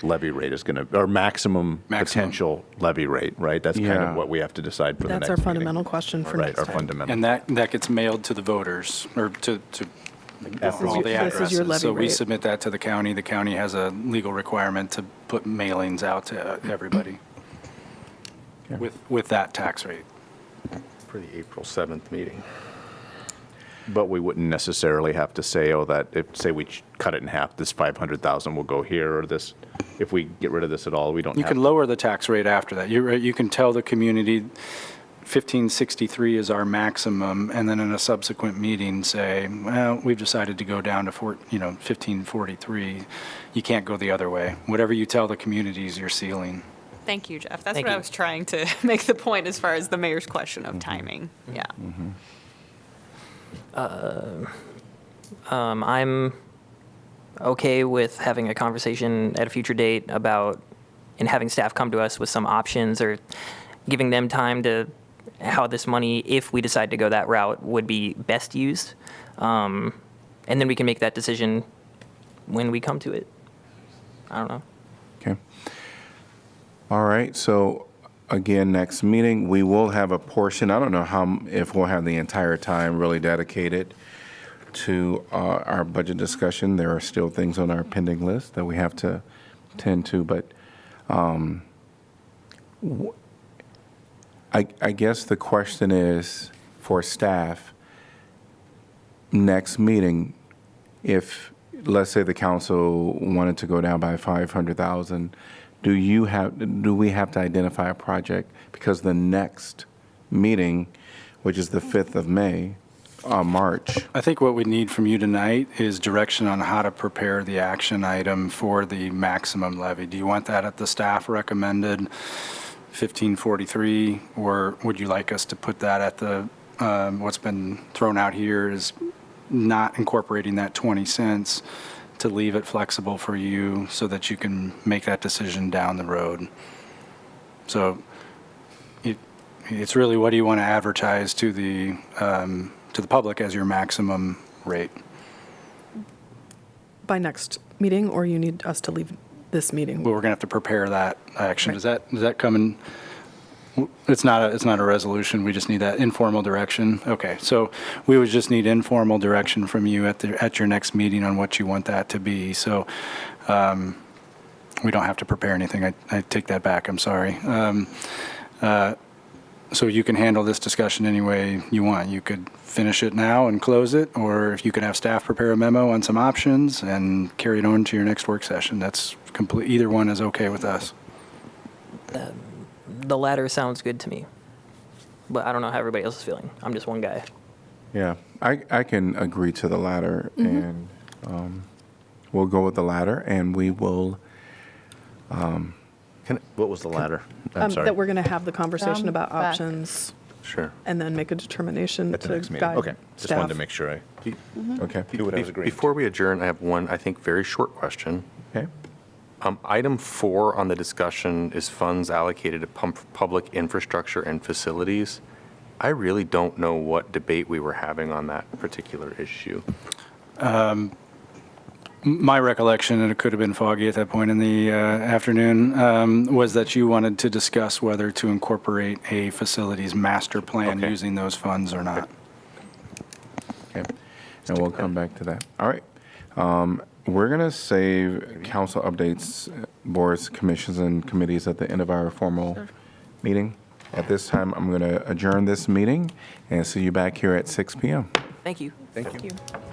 levy rate is going to, our maximum potential levy rate, right? That's kind of what we have to decide for the next That's our meeting. fundamental question for Right, next our time. fundamental. And that gets mailed to the voters, or to all the this is your addresses. levy So we rate. submit that to the county. The county has a legal requirement to put mailings out to everybody with that tax rate. For the April 7th meeting. But we wouldn't necessarily have to say, say we cut it in half, this 500,000 will go here, or this, if we get rid of this at all, we don't You have. can lower the tax rate after that. You can tell the community 1563 is our maximum, and then in a subsequent meeting say, well, we've decided to go down to 1543. You can't go the other way. Whatever you tell the community is your ceiling. Thank you, Jeff. That's Thank what I you. was trying to make the point as far as the mayor's question of timing. Yeah. I'm okay with having a conversation at a future date about, and having staff come to us with some options, or giving them time to how this money, if we decide to go that route, would be best used. And then we can make that decision when we come to it. I don't know. Okay. All right. So again, next meeting, we will have a portion. I don't know if we'll have the entire time really dedicated to our budget discussion. There are still things on our pending list that we have to tend to, but I guess the question is for staff, next meeting, if, let's say the council wanted to go down by 500,000, do we have to identify a project? Because the next meeting, which is the 5th of March. I think what we need from you tonight is direction on how to prepare the action item for the maximum levy. Do you want that at the staff recommended 1543, or would you like us to put that at the, what's been thrown out here is not incorporating that 20 cents to leave it flexible for you so that you can make that decision down the road? So it's really, what do you want to advertise to the public as your maximum rate? By next meeting, or you need us to leave this meeting? Well, we're going to have to prepare that action. Right. Does that come in? It's not a resolution. We just need that informal direction. Okay, so we would just need informal direction from you at your next meeting on what you want that to be. So we don't have to prepare anything. I take that back. I'm sorry. So you can handle this discussion any way you want. You could finish it now and close it, or if you could have staff prepare a memo on some options and carry it on to your next work session. That's complete. Either one is okay with us. The latter sounds good to me, but I don't know how everybody else is feeling. I'm just one guy. Yeah, I can agree to the latter, and we'll go with the latter, and we will. What was the latter? I'm sorry. That we're going to have the conversation about back. options Sure. and then make a determination At the to next meeting. guide Okay, just wanted to staff. make sure I Okay. knew what I was agreeing to. Before we adjourn, I have one, I think, very short question. Okay. Item 4 on the discussion is funds allocated to public infrastructure and facilities. I really don't know what debate we were having on that particular issue. My recollection, and it could have been foggy at that point in the afternoon, was that you wanted to discuss whether to incorporate a facilities master plan Okay. using those funds or not. Okay, and we'll come back to that. All right. We're going to save council updates, boards, commissions, and committees at the end of our formal meeting. At this time, I'm going to adjourn this meeting and see you back here at 6 p.m. Thank you. Thank you. Thank you.